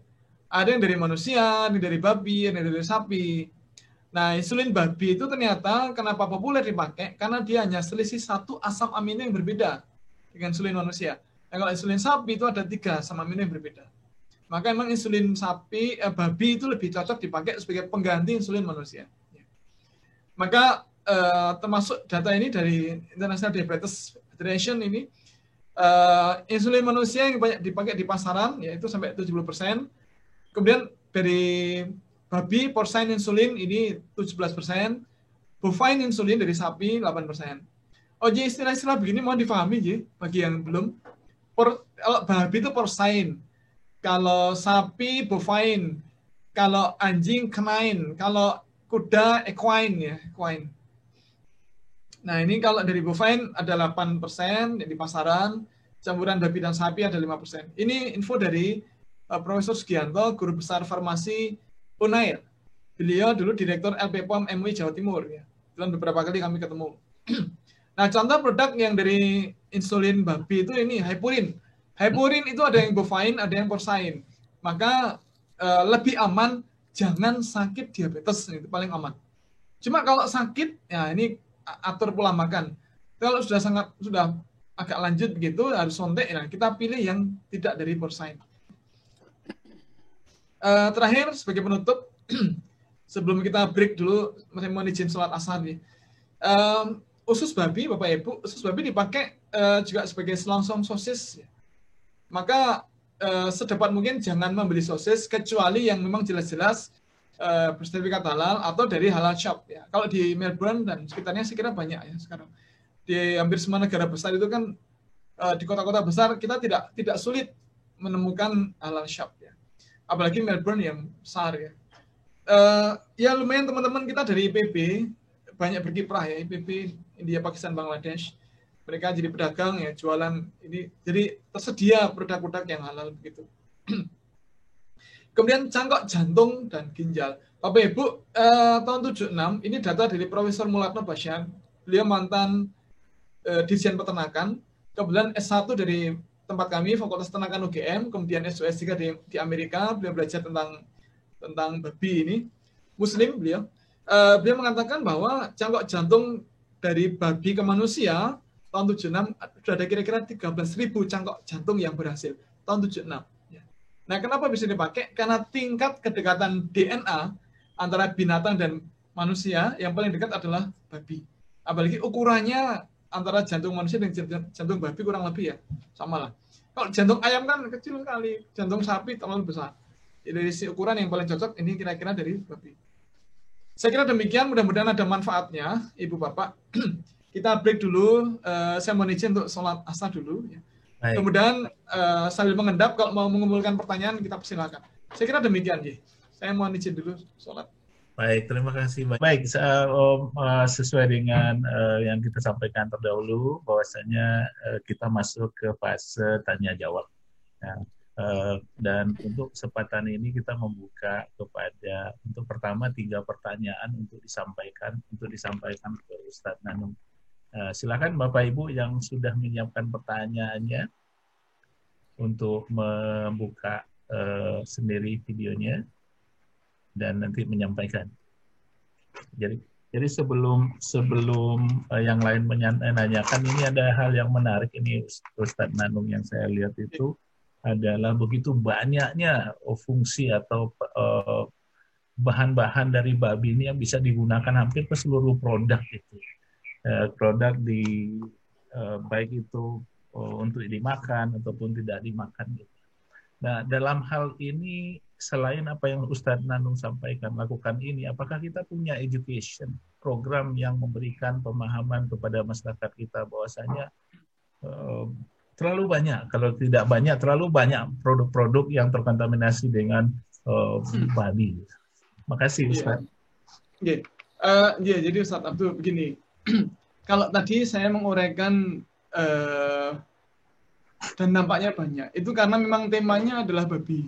Speaker 5: Ada yang dari manusia, ada yang dari babi, ada yang dari sapi. Nah, insulin babi itu ternyata kenapa populer dipakai? Karena dia hanya selisih 1 asam amino yang berbeda dengan insulin manusia. Nah, kalau insulin sapi itu ada 3 asam amino yang berbeda. Maka emang insulin babi itu lebih cocok dipakai sebagai pengganti insulin manusia. Maka termasuk data ini dari International Diabetes Federation ini, insulin manusia yang banyak dipakai di pasaran yaitu sampai 70%. Kemudian dari babi porcine insulin ini 17%, bovine insulin dari sapi 8%. Oh, jadi istilah-istilah begini mohon difahami ya bagi yang belum. Kalau babi itu porcine, kalau sapi bovine, kalau anjing canine, kalau kuda equine ya, equine. Nah, ini kalau dari bovine ada 8% di pasaran, campuran babi dan sapi ada 5%. Ini info dari Profesor Sugianto, Guru Besar Farmasi Unair. Beliau dulu Direktur LPPOM MUI Jawa Timur. Ya. Dan beberapa kali kami ketemu. Nah, contoh produk yang dari insulin babi itu ini, Hypurin. Hypurin itu ada yang bovine, ada yang porcine. Maka lebih aman, jangan sakit diabetes, itu paling aman. Cuma kalau sakit, ya ini atur pola makan. Kalau sudah agak lanjut begitu, harus sontek, nah kita pilih yang tidak dari porcine. Terakhir, sebagai penutup, sebelum kita break dulu, saya mau izin sholat asar nih. Usus babi, Bapak Ibu, usus babi dipakai juga sebagai selongsong sosis. Maka sedapat mungkin jangan membeli sosis kecuali yang memang jelas-jelas bersertifikat halal atau dari halal shop. Ya. Kalau di Melbourne dan sekitarnya saya kira banyak ya sekarang. Di hampir semua negara besar itu kan di kota-kota besar kita tidak sulit menemukan halal shop. Ya. Apalagi Melbourne yang besar ya. Ya lumayan teman-teman kita dari IPB banyak berkiprah ya, IPB India, Pakistan, Bangladesh. Mereka jadi pedagang ya, jualan ini. Jadi tersedia produk-produk yang halal begitu. Kemudian cangkok jantung dan ginjal. Bapak Ibu, tahun 76 ini data dari Profesor Mulatno Basyar. Beliau mantan Dirjen Peternakan. Kemudian S1 dari tempat kami, Fakultas Peternakan UGM. Kemudian S2 di Amerika. Beliau belajar tentang babi ini. Muslim beliau. Beliau mengatakan bahwa cangkok jantung dari babi ke manusia tahun 76 sudah ada kira-kira 13.000 cangkok jantung yang berhasil tahun 76. Nah, kenapa bisa dipakai? Karena tingkat kedekatan DNA antara binatang dan manusia yang paling dekat adalah babi. Apalagi ukurannya antara jantung manusia dan jantung babi kurang lebih ya sama lah. Kalau jantung ayam kan kecil sekali, jantung sapi terlalu besar. Dari si ukuran yang paling cocok ini kira-kira dari babi. Saya kira demikian, mudah-mudahan ada manfaatnya, Ibu Bapak. Kita break dulu, saya mohon izin untuk sholat asar dulu. Ya. Kemudian sambil mengendap, kalau mau mengumpulkan pertanyaan, kita persilakan. Saya kira demikian, ya. Saya mohon izin dulu sholat.
Speaker 2: Baik, terima kasih. Baik, sesuai dengan yang kita sampaikan terdahulu, bahwasanya kita masuk ke fase tanya-jawab. Ya. Dan untuk kesempatan ini kita membuka kepada untuk pertama 3 pertanyaan untuk disampaikan ke Ustadz Nanung. Silakan Bapak Ibu yang sudah menyiapkan pertanyaannya untuk membuka sendiri videonya dan nanti menyampaikan. Jadi sebelum yang lain menanyakan, ini ada hal yang menarik ini Ustadz Nanung yang saya lihat itu adalah begitu banyaknya fungsi atau bahan-bahan dari babi ini yang bisa digunakan hampir ke seluruh produk itu. Produk baik itu untuk dimakan ataupun tidak dimakan. Nah, dalam hal ini selain apa yang Ustadz Nanung sampaikan lakukan ini, apakah kita punya education program yang memberikan pemahaman kepada masyarakat kita bahwasanya terlalu banyak, kalau tidak banyak, terlalu banyak produk-produk yang terkontaminasi dengan babi. Makasih Ustaz.
Speaker 5: Jadi Ustaz Abdul begini, kalau tadi saya menguraikan dan nampaknya banyak, itu karena memang temanya adalah babi.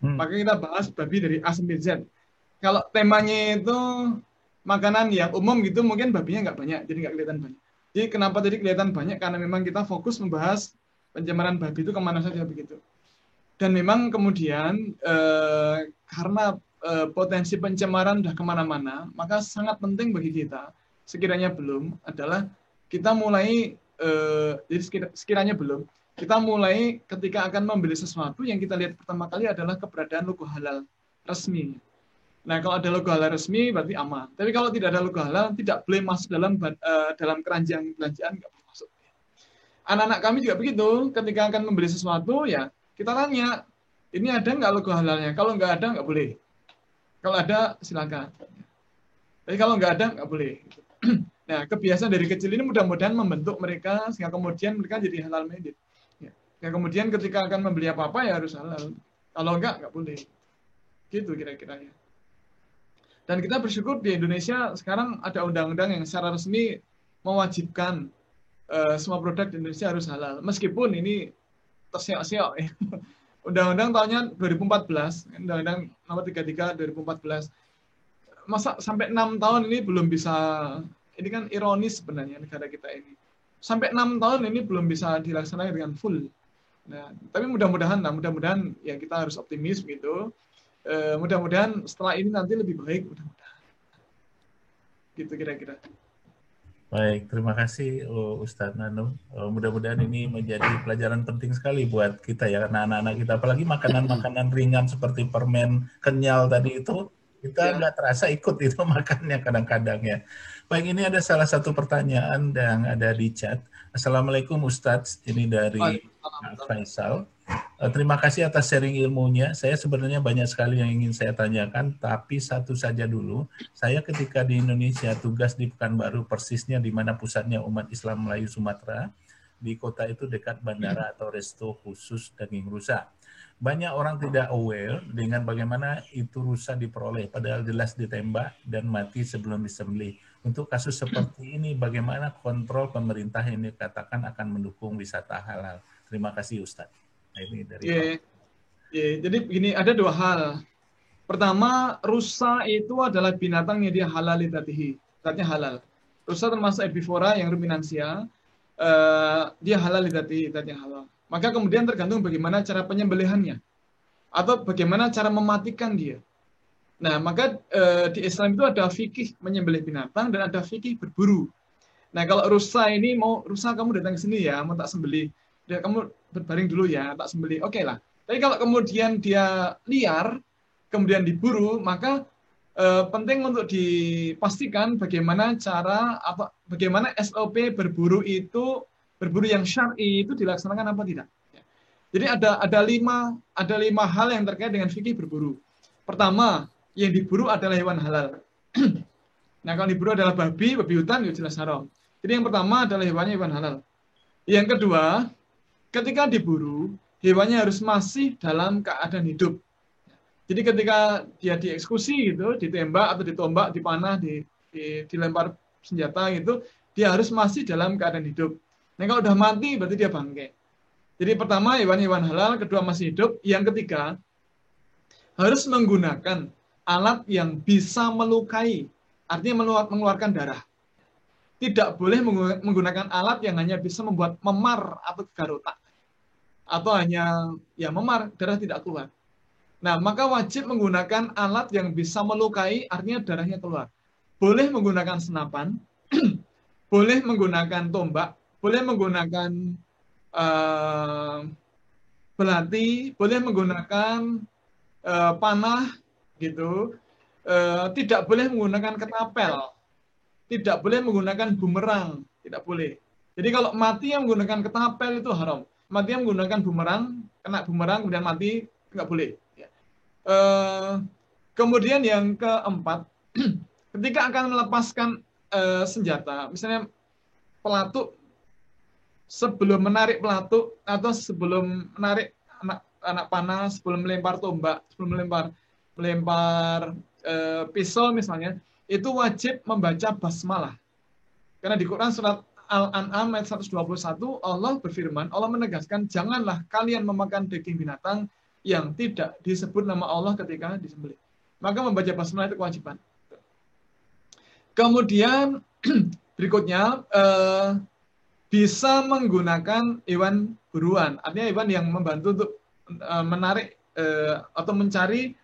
Speaker 5: Maka kita bahas babi dari A sampai Z. Kalau temanya itu makanan yang umum gitu, mungkin babinya nggak banyak, jadi nggak kelihatan banyak. Jadi kenapa tadi kelihatan banyak? Karena memang kita fokus membahas pencemaran babi itu kemana saja begitu. Dan memang kemudian karena potensi pencemaran sudah kemana-mana, maka sangat penting bagi kita, sekiranya belum, adalah kita mulai, jadi sekiranya belum, kita mulai ketika akan membeli sesuatu, yang kita lihat pertama kali adalah keberadaan logo halal resmi. Nah, kalau ada logo halal resmi berarti aman. Tapi kalau tidak ada logo halal, tidak boleh masuk dalam keranjang belanjaan, nggak boleh masuk. Anak-anak kami juga begitu, ketika akan membeli sesuatu, ya kita tanya, ini ada nggak logo halalnya? Kalau nggak ada, nggak boleh. Kalau ada, silakan. Tapi kalau nggak ada, nggak boleh. Nah, kebiasaan dari kecil ini mudah-mudahan membentuk mereka, sehingga kemudian mereka jadi halal minded. Ya, kemudian ketika akan membeli apa-apa, ya harus halal. Kalau nggak boleh. Gitu kira-kira ya. Dan kita bersyukur di Indonesia sekarang ada undang-undang yang secara resmi mewajibkan semua produk di Indonesia harus halal. Meskipun ini terseok-seok ya. Undang-undang tahunnya 2014, Undang-Undang nomor 33 2014. Masa sampai 6 tahun ini belum bisa, ini kan ironis sebenarnya negara kita ini. Sampai 6 tahun ini belum bisa dilaksanakan dengan full. Nah, tapi mudah-mudahan ya kita harus optimis gitu. Mudah-mudahan setelah ini nanti lebih baik, mudah-mudahan. Gitu kira-kira.
Speaker 2: Baik, terima kasih Ustadz Nanung. Mudah-mudahan ini menjadi pelajaran penting sekali buat kita ya, karena anak-anak kita, apalagi makanan-makanan ringan seperti permen kenyal tadi itu, kita nggak terasa ikut itu makannya kadang-kadang ya. Baik, ini ada salah satu pertanyaan yang ada di chat. Assalamualaikum Ustadz, ini dari Faisal. Terima kasih atas sharing ilmunya. Saya sebenarnya banyak sekali yang ingin saya tanyakan, tapi satu saja dulu. Saya ketika di Indonesia tugas di Pekanbaru, persisnya di mana pusatnya umat Islam Melayu Sumatera, di kota itu dekat bandara atau resto khusus daging rusa. Banyak orang tidak aware dengan bagaimana itu rusa diperoleh, padahal jelas ditembak dan mati sebelum disembelih. Untuk kasus seperti ini, bagaimana kontrol pemerintah ini katakan akan mendukung wisata halal? Terima kasih Ustadz. Nah, ini dari
Speaker 5: jadi begini, ada dua hal. Pertama, rusa itu adalah binatang yang dia halal lidatihi, zatnya halal. Rusa termasuk herbivora yang ruminansia, dia halal lidatihi, zatnya halal. Maka kemudian tergantung bagaimana cara penyembelihannya atau bagaimana cara mematikan dia. Nah, maka di Islam itu ada fikih menyembelih binatang dan ada fikih berburu. Nah, kalau rusa ini rusa kamu datang ke sini ya, mau tak sembelih. Ya, kamu berbaring dulu ya, tak sembelih. Oke lah. Tapi kalau kemudian dia liar, kemudian diburu, maka penting untuk dipastikan bagaimana bagaimana SOP berburu yang syar'i itu dilaksanakan apa tidak. Jadi ada lima hal yang terkait dengan fikih berburu. Pertama, yang diburu adalah hewan halal. Nah, kalau diburu adalah babi hutan, ya jelas haram. Jadi yang pertama adalah hewan halal. Yang kedua, ketika diburu, hewannya harus masih dalam keadaan hidup. Jadi ketika dia dieksekusi gitu, ditembak atau ditombak, dipanah, dilempar senjata gitu, dia harus masih dalam keadaan hidup. Nah, kalau udah mati berarti dia bangkai. Jadi pertama hewan halal, kedua masih hidup, yang ketiga harus menggunakan alat yang bisa melukai, artinya mengeluarkan darah. Tidak boleh menggunakan alat yang hanya bisa membuat memar atau garotak. Atau hanya ya memar, darah tidak keluar. Nah, maka wajib menggunakan alat yang bisa melukai, artinya darahnya keluar. Boleh menggunakan senapan, boleh menggunakan tombak, boleh menggunakan belati, boleh menggunakan panah, gitu. Tidak boleh menggunakan ketapel. Tidak boleh menggunakan bumerang, tidak boleh. Jadi kalau mati yang menggunakan ketapel itu haram. Mati yang menggunakan bumerang, kena bumerang kemudian mati, nggak boleh. Kemudian yang keempat, ketika akan melepaskan senjata, misalnya pelatuk, sebelum menarik pelatuk atau sebelum menarik anak panah, sebelum melempar tombak, sebelum melempar pisau misalnya, itu wajib membaca basmalah. Karena di Quran surat Al-An'am ayat 121, Allah berfirman, Allah menegaskan, janganlah kalian memakan daging binatang yang tidak disebut nama Allah ketika disembelih. Maka membaca basmalah itu kewajiban. Kemudian berikutnya, bisa menggunakan hewan buruan, artinya hewan yang membantu untuk menarik atau mencari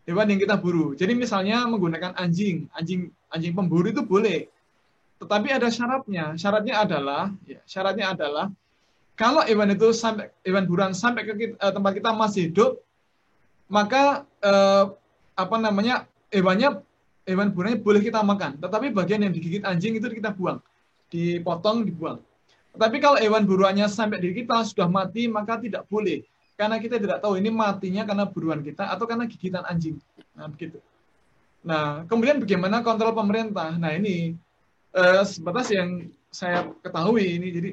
Speaker 5: hewan yang kita buru. Jadi misalnya menggunakan anjing pemburu itu boleh. Tetapi ada syaratnya. Syaratnya adalah kalau hewan buruan sampai ke tempat kita masih hidup, maka hewan buruannya boleh kita makan. Tetapi bagian yang digigit anjing itu kita buang, dipotong, dibuang. Tetapi kalau hewan buruannya sampai di kita sudah mati, maka tidak boleh. Karena kita tidak tahu ini matinya karena buruan kita atau karena gigitan anjing. Nah, begitu. Nah, kemudian bagaimana kontrol pemerintah? Nah, ini sebatas yang saya ketahui ini. Jadi,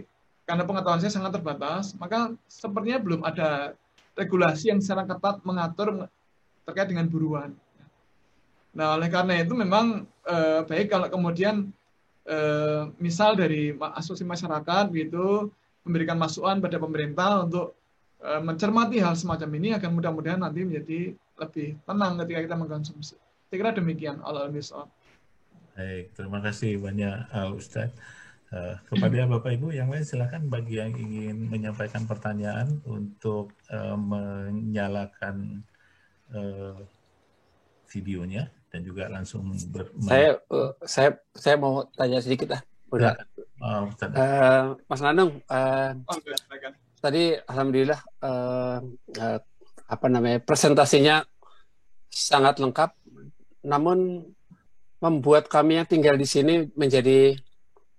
Speaker 5: karena pengetahuan saya sangat terbatas, maka sepertinya belum ada regulasi yang secara ketat mengatur terkait dengan buruan. Nah, oleh karena itu memang baik kalau kemudian misal dari asosiasi masyarakat gitu memberikan masukan pada pemerintah untuk mencermati hal semacam ini agar mudah-mudahan nanti menjadi lebih tenang ketika kita mengkonsumsi. Saya kira demikian.
Speaker 2: Baik, terima kasih banyak Ustadz. Kepada Bapak Ibu yang lain silakan bagi yang ingin menyampaikan pertanyaan untuk menyalakan videonya dan juga langsung
Speaker 1: saya mau tanya sedikit lah. Udah. Mas Nanung, tadi alhamdulillah presentasinya sangat lengkap, namun membuat kami yang tinggal di sini menjadi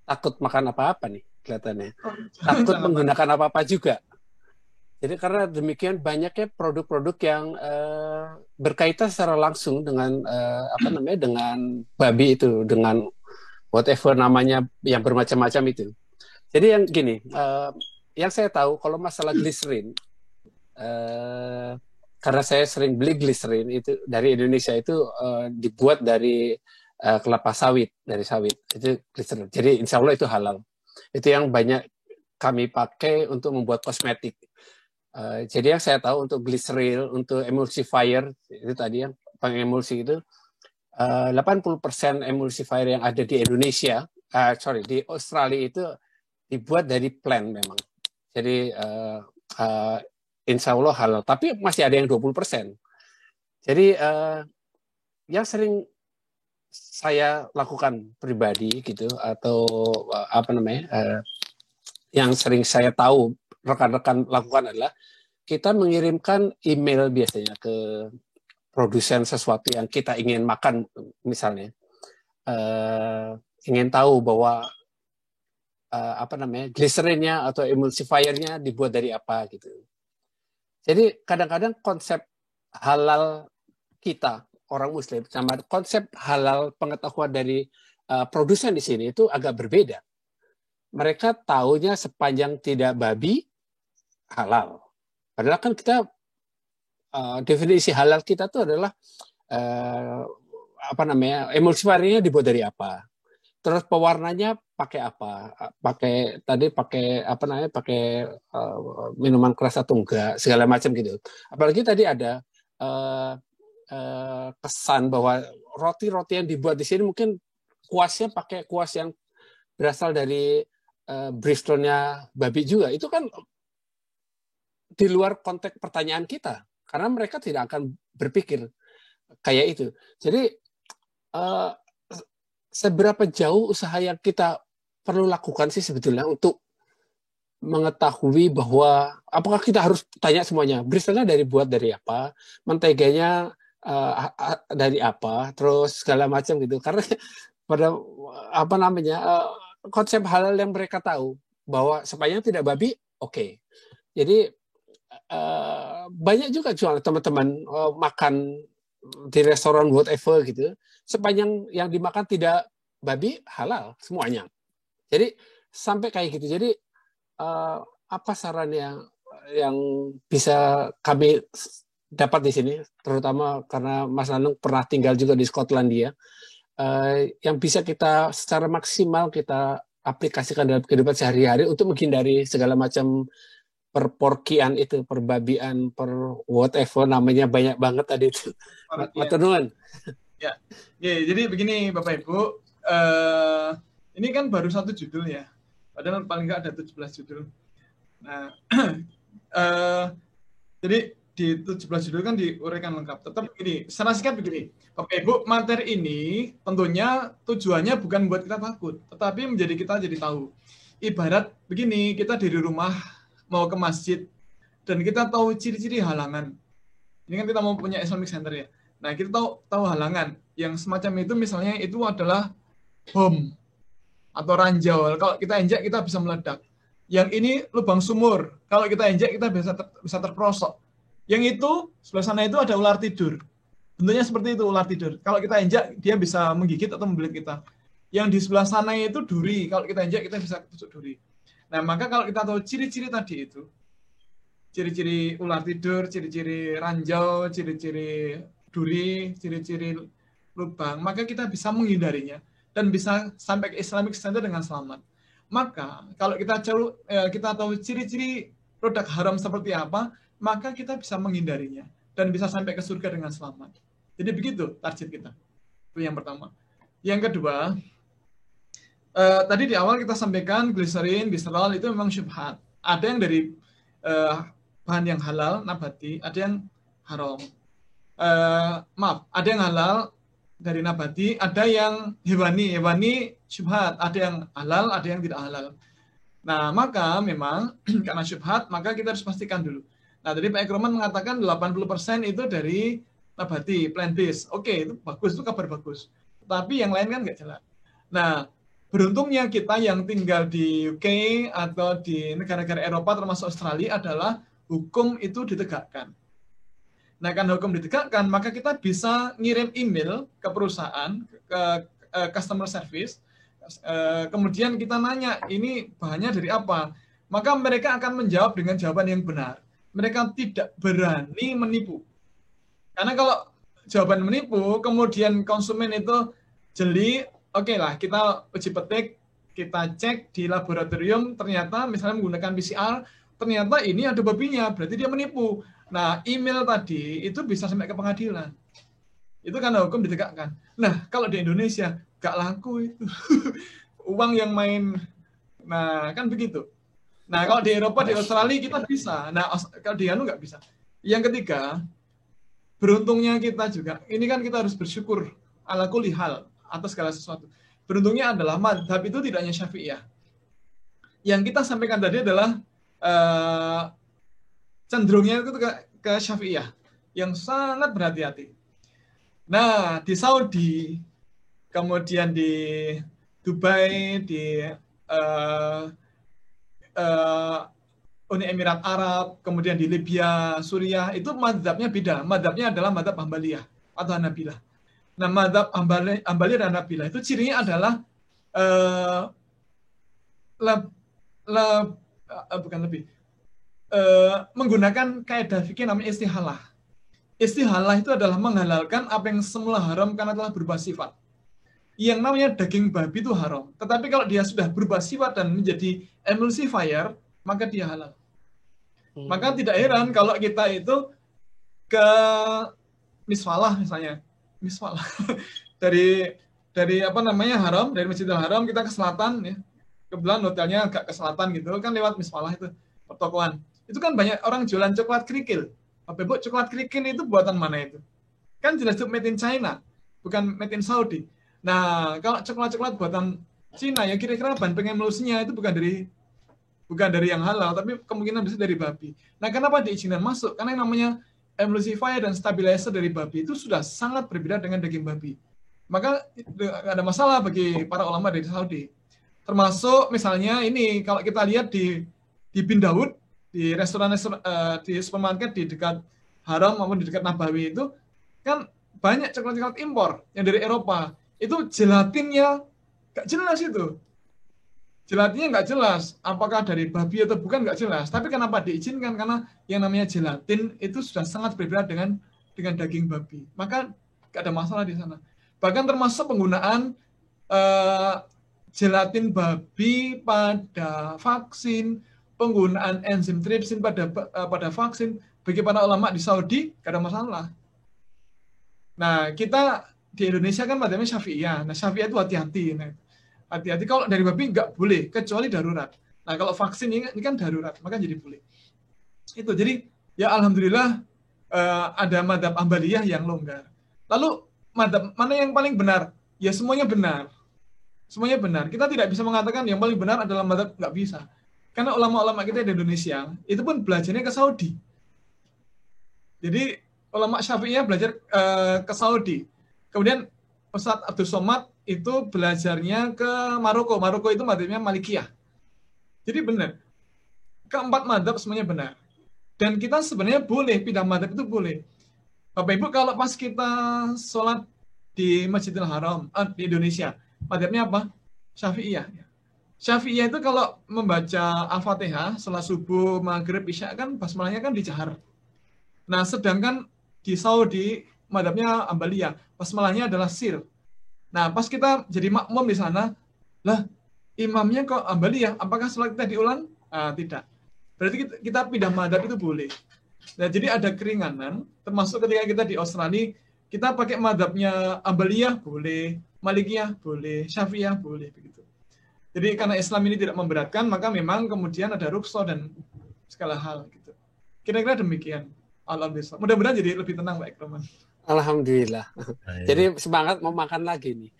Speaker 1: takut makan apa-apa nih kelihatannya. Takut menggunakan apa-apa juga. Jadi karena demikian banyaknya produk-produk yang berkaitan secara langsung dengan dengan babi itu, dengan whatever namanya yang bermacam-macam itu. Jadi yang gini, yang saya tahu kalau masalah gliserin, karena saya sering beli gliserin itu dari Indonesia itu dibuat dari kelapa sawit, dari sawit itu gliserin. Jadi insya Allah itu halal. Itu yang banyak kami pakai untuk membuat kosmetik. Jadi yang saya tahu untuk glycerol, untuk emulsifier itu tadi yang pengemulsi itu 80% emulsifier yang ada di Indonesia, di Australia itu dibuat dari plant memang. Jadi insya Allah halal. Tapi masih ada yang 20%. Jadi yang sering saya lakukan pribadi gitu atau yang sering saya tahu rekan-rekan lakukan adalah kita mengirimkan email biasanya ke produsen sesuatu yang kita ingin makan, misalnya ingin tahu bahwa gliserinnya atau emulsifiernya dibuat dari apa gitu. Jadi kadang-kadang konsep halal kita orang Muslim sama konsep halal pengetahuan dari produsen di sini itu agak berbeda. Mereka taunya sepanjang tidak babi halal. Padahal kan kita definisi halal kita itu adalah emulsifiernya dibuat dari apa, terus pewarnanya pakai apa, pakai minuman keras atau enggak, segala macam gitu. Apalagi tadi ada kesan bahwa roti-roti yang dibuat di sini mungkin kuasnya pakai kuas yang berasal dari Bristolnya babi juga. Itu kan di luar konteks pertanyaan kita, karena mereka tidak akan berpikir kayak itu. Jadi seberapa jauh usaha yang kita perlu lakukan sih sebetulnya untuk mengetahui bahwa apakah kita harus tanya semuanya, Bristolnya buat dari apa, menteganya dari apa, terus segala macam gitu. Karena pada konsep halal yang mereka tahu bahwa sepanjang tidak babi, oke. Jadi banyak juga teman-teman makan di restoran whatever gitu, sepanjang yang dimakan tidak babi halal semuanya. Jadi sampai kayak gitu. Jadi apa saran yang bisa kami dapat di sini, terutama karena Mas Nanung pernah tinggal juga di Skotlandia, yang bisa kita secara maksimal kita aplikasikan dalam kehidupan sehari-hari untuk menghindari segala macam perporkian itu, perbabian, whatever namanya, banyak banget tadi itu. Matur nuwun.
Speaker 5: Ya, jadi begini Bapak Ibu, ini kan baru satu judul ya, padahal paling nggak ada 17 judul. Nah, jadi di 17 judul kan diuraikan lengkap. Tetap begini, secara singkat begini, Bapak Ibu, materi ini tentunya tujuannya bukan buat kita takut, tetapi menjadi kita jadi tahu. Ibarat begini, kita dari rumah mau ke masjid dan kita tahu ciri-ciri halangan. Ini kan kita mau punya Islamic Center ya. Nah, kita tahu halangan yang semacam itu, misalnya itu adalah bom atau ranjau. Kalau kita injak kita bisa meledak. Yang ini lubang sumur. Kalau kita injak kita bisa terperosok. Yang itu sebelah sana itu ada ular tidur. Bentuknya seperti itu, ular tidur. Kalau kita injak dia bisa menggigit atau membelit kita. Yang di sebelah sana itu duri. Kalau kita injak kita bisa tusuk duri. Nah, maka kalau kita tahu ciri-ciri tadi itu, ciri-ciri ular tidur, ciri-ciri ranjau, ciri-ciri duri, ciri-ciri lubang, maka kita bisa menghindarinya dan bisa sampai ke Islamic Center dengan selamat. Maka kalau kita tahu ciri-ciri produk haram seperti apa, maka kita bisa menghindarinya dan bisa sampai ke surga dengan selamat. Jadi begitu target kita. Itu yang pertama. Yang kedua, tadi di awal kita sampaikan gliserin, biserol itu memang syubhat. Ada yang dari bahan yang halal, nabati, ada yang haram. Ada yang halal dari nabati, ada yang hewani syubhat, ada yang halal, ada yang tidak halal. Nah, maka memang karena syubhat, maka kita harus pastikan dulu. Nah, tadi Pak Ekroman mengatakan 80% itu dari nabati, plant-based. Oke, itu bagus, itu kabar bagus. Tapi yang lain kan nggak jelas. Nah, beruntungnya kita yang tinggal di UK atau di negara-negara Eropa termasuk Australia adalah hukum itu ditegakkan. Nah, karena hukum ditegakkan, maka kita bisa ngirim email ke perusahaan, ke customer service, kemudian kita nanya, ini bahannya dari apa? Maka mereka akan menjawab dengan jawaban yang benar. Mereka tidak berani menipu. Karena kalau jawaban menipu, kemudian konsumen itu jeli, oke lah, kita uji petik, kita cek di laboratorium, ternyata misalnya menggunakan PCR, ternyata ini ada babinya, berarti dia menipu. Nah, email tadi itu bisa sampai ke pengadilan. Itu karena hukum ditegakkan. Nah, kalau di Indonesia, gak laku itu. Uang yang main. Nah, kan begitu. Nah, kalau di Eropa, di Australia kita bisa. Nah, kalau di Anu nggak bisa. Yang ketiga, beruntungnya kita juga, ini kan kita harus bersyukur ala kulli hal atas segala sesuatu. Beruntungnya adalah madhab itu tidak hanya Syafi'iyah. Yang kita sampaikan tadi adalah cenderungnya itu ke Syafi'iyah yang sangat berhati-hati. Nah, di Saudi, kemudian di Dubai, di Uni Emirat Arab, kemudian di Libya, Suriah, itu madhabnya beda. Madhabnya adalah madhab Hambaliyah atau Hanabilah. Nah, madhab Hambaliyah dan Hanabilah itu cirinya adalah menggunakan kaidah fikih namanya istihalah. Istihalah itu adalah menghalalkan apa yang semula haram karena telah berubah sifat. Yang namanya daging babi itu haram. Tetapi kalau dia sudah berubah sifat dan menjadi emulsifier, maka dia halal. Maka tidak heran kalau kita itu ke miswalah misalnya. Miswalah. dari apa namanya haram, dari Masjidil Haram kita ke selatan ya. Kebetulan hotelnya agak ke selatan gitu, kan lewat miswalah itu, pertokoan. Itu kan banyak orang jualan coklat kerikil. Bapak Ibu, coklat kerikil itu buatan mana itu? Kan jelas itu made in China, bukan made in Saudi. Nah, kalau coklat-coklat buatan Cina ya kira-kira bahan pengemulsinya itu bukan dari yang halal, tapi kemungkinan bisa dari babi. Nah, kenapa diizinkan masuk? Karena yang namanya emulsifier dan stabilizer dari babi itu sudah sangat berbeda dengan daging babi. Maka tidak ada masalah bagi para ulama dari Saudi. Termasuk misalnya ini, kalau kita lihat di Bin Daud, di restoran di supermarket di dekat Haram maupun di dekat Nabawi itu, kan banyak coklat-coklat impor yang dari Eropa. Itu gelatinnya nggak jelas itu. Gelatinnya nggak jelas, apakah dari babi atau bukan nggak jelas. Tapi kenapa diizinkan? Karena yang namanya gelatin itu sudah sangat berbeda dengan daging babi. Maka nggak ada masalah di sana. Bahkan termasuk penggunaan gelatin babi pada vaksin, penggunaan enzim tripsin pada vaksin, bagi para ulama di Saudi nggak ada masalah. Nah, kita di Indonesia kan madhabnya Syafi'iyah. Nah, Syafi'iyah itu hati-hati. Nah, hati-hati kalau dari babi nggak boleh, kecuali darurat. Nah, kalau vaksin ini kan darurat, maka jadi boleh. Itu, jadi ya alhamdulillah ada madhab Hambaliyah yang longgar. Lalu madhab mana yang paling benar? Ya semuanya benar. Semuanya benar. Kita tidak bisa mengatakan yang paling benar adalah madhab, nggak bisa. Karena ulama-ulama kita di Indonesia, itu pun belajarnya ke Saudi. Jadi ulama Syafi'iyah belajar ke Saudi. Kemudian Ustadz Abdul Somad itu belajarnya ke Maroko. Maroko itu madhabnya Malikiyah. Jadi benar. Keempat madhab semuanya benar. Dan kita sebenarnya boleh, pindah madhab itu boleh. Bapak Ibu, kalau pas kita sholat di Masjidil Haram, di Indonesia, madhabnya apa? Syafi'iyah. Syafi'iyah itu kalau membaca Al-Fatihah, sholat subuh, maghrib, isya, kan basmalahnya kan dijahar. Nah, sedangkan di Saudi, madhabnya Ambaliyah, basmalahnya adalah sir. Nah, pas kita jadi makmum di sana, lah imamnya kok Ambaliyah, apakah sholat kita diulang? Tidak. Berarti kita pindah madhab itu boleh. Nah, jadi ada keringanan, termasuk ketika kita di Australia, kita pakai madhabnya Ambaliyah boleh, Malikiyah boleh, Syafi'iyah boleh, begitu. Jadi karena Islam ini tidak memberatkan, maka memang kemudian ada rukhsah dan segala hal gitu. Kira-kira demikian. Alhamdulillah. Mudah-mudahan jadi lebih tenang, Pak Ikroman.
Speaker 1: Alhamdulillah. Jadi semangat mau makan lagi nih.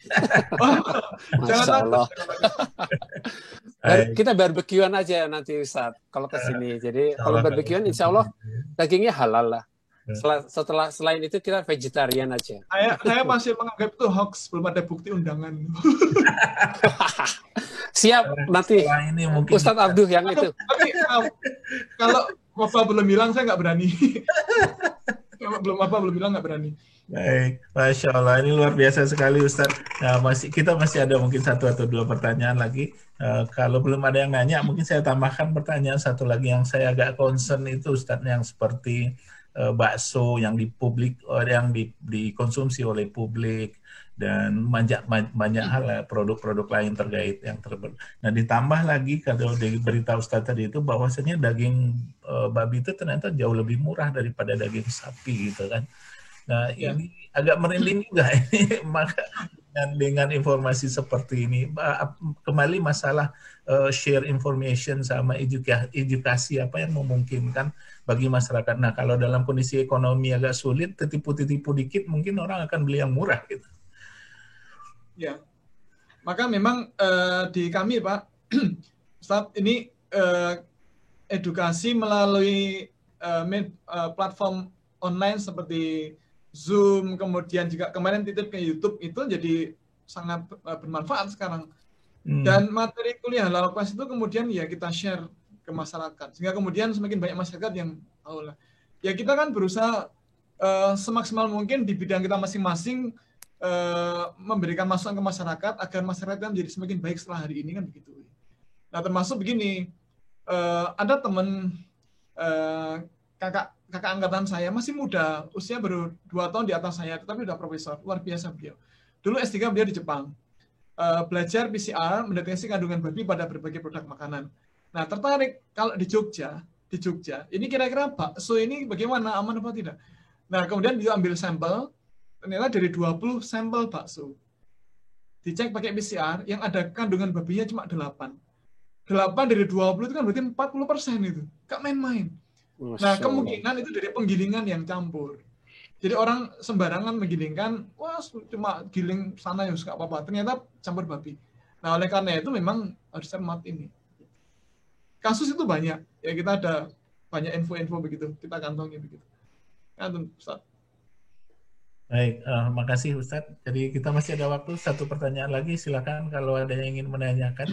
Speaker 5: Masya
Speaker 1: Allah. Kita barbekyuan aja nanti Ustaz kalau ke sini. Jadi kalau barbekyuan insya Allah dagingnya halal lah. Selain itu kita vegetarian aja.
Speaker 5: Saya masih menganggap itu hoax, belum ada bukti undangan.
Speaker 1: Siap nanti Ustaz Abduh yang itu.
Speaker 5: Tapi kalau Bapak belum bilang saya nggak berani. Belum bilang nggak berani.
Speaker 2: Baik, Masya Allah, ini luar biasa sekali Ustaz. Nah, kita masih ada mungkin 1 atau 2 pertanyaan lagi. Kalau belum ada yang nanya, mungkin saya tambahkan pertanyaan satu lagi yang saya agak concern itu Ustaz, yang seperti bakso yang yang dikonsumsi oleh publik dan banyak hal produk-produk lain terkait yang Nah, ditambah lagi kalau dari berita Ustaz tadi itu bahwasanya daging babi itu ternyata jauh lebih murah daripada daging sapi gitu kan. Nah, ini agak merinding juga ini maka dengan informasi seperti ini kembali masalah share information sama edukasi apa yang memungkinkan bagi masyarakat. Nah, kalau dalam kondisi ekonomi agak sulit, tertipu-tipu dikit mungkin orang akan beli yang murah gitu.
Speaker 5: Ya, maka memang di kami Pak, saat ini edukasi melalui platform online seperti Zoom, kemudian juga kemarin titip ke YouTube itu jadi sangat bermanfaat sekarang. Dan materi kuliah halal kelas itu kemudian ya kita share ke masyarakat, sehingga kemudian semakin banyak masyarakat yang tahu lah. Ya kita kan berusaha semaksimal mungkin di bidang kita masing-masing memberikan masukan ke masyarakat agar masyarakat menjadi semakin baik setelah hari ini kan begitu. Nah termasuk begini, ada teman kakak angkatan saya masih muda, usia baru 2 tahun di atas saya, tetapi udah profesor, luar biasa beliau. Dulu S3 beliau di Jepang, belajar PCR mendeteksi kandungan babi pada berbagai produk makanan. Nah tertarik kalau di Jogja, ini kira-kira bakso ini bagaimana, aman apa tidak? Nah kemudian dia ambil sampel. Ternyata dari 20 sampel bakso dicek pakai PCR yang ada kandungan babinya cuma 8 dari 20 itu kan berarti 40% itu, gak main-main. Nah kemungkinan itu dari penggilingan yang campur. Jadi orang sembarangan menggilingkan, wah cuma giling sana ya gak apa-apa, ternyata campur babi. Nah oleh karena itu memang harus cermat ini. Kasus itu banyak, ya kita ada banyak info-info begitu, kita kantongi begitu. Kantun Ustaz.
Speaker 2: Baik, makasih Ustadz. Jadi kita masih ada waktu, 1 pertanyaan lagi. Silakan kalau ada yang ingin menanyakan.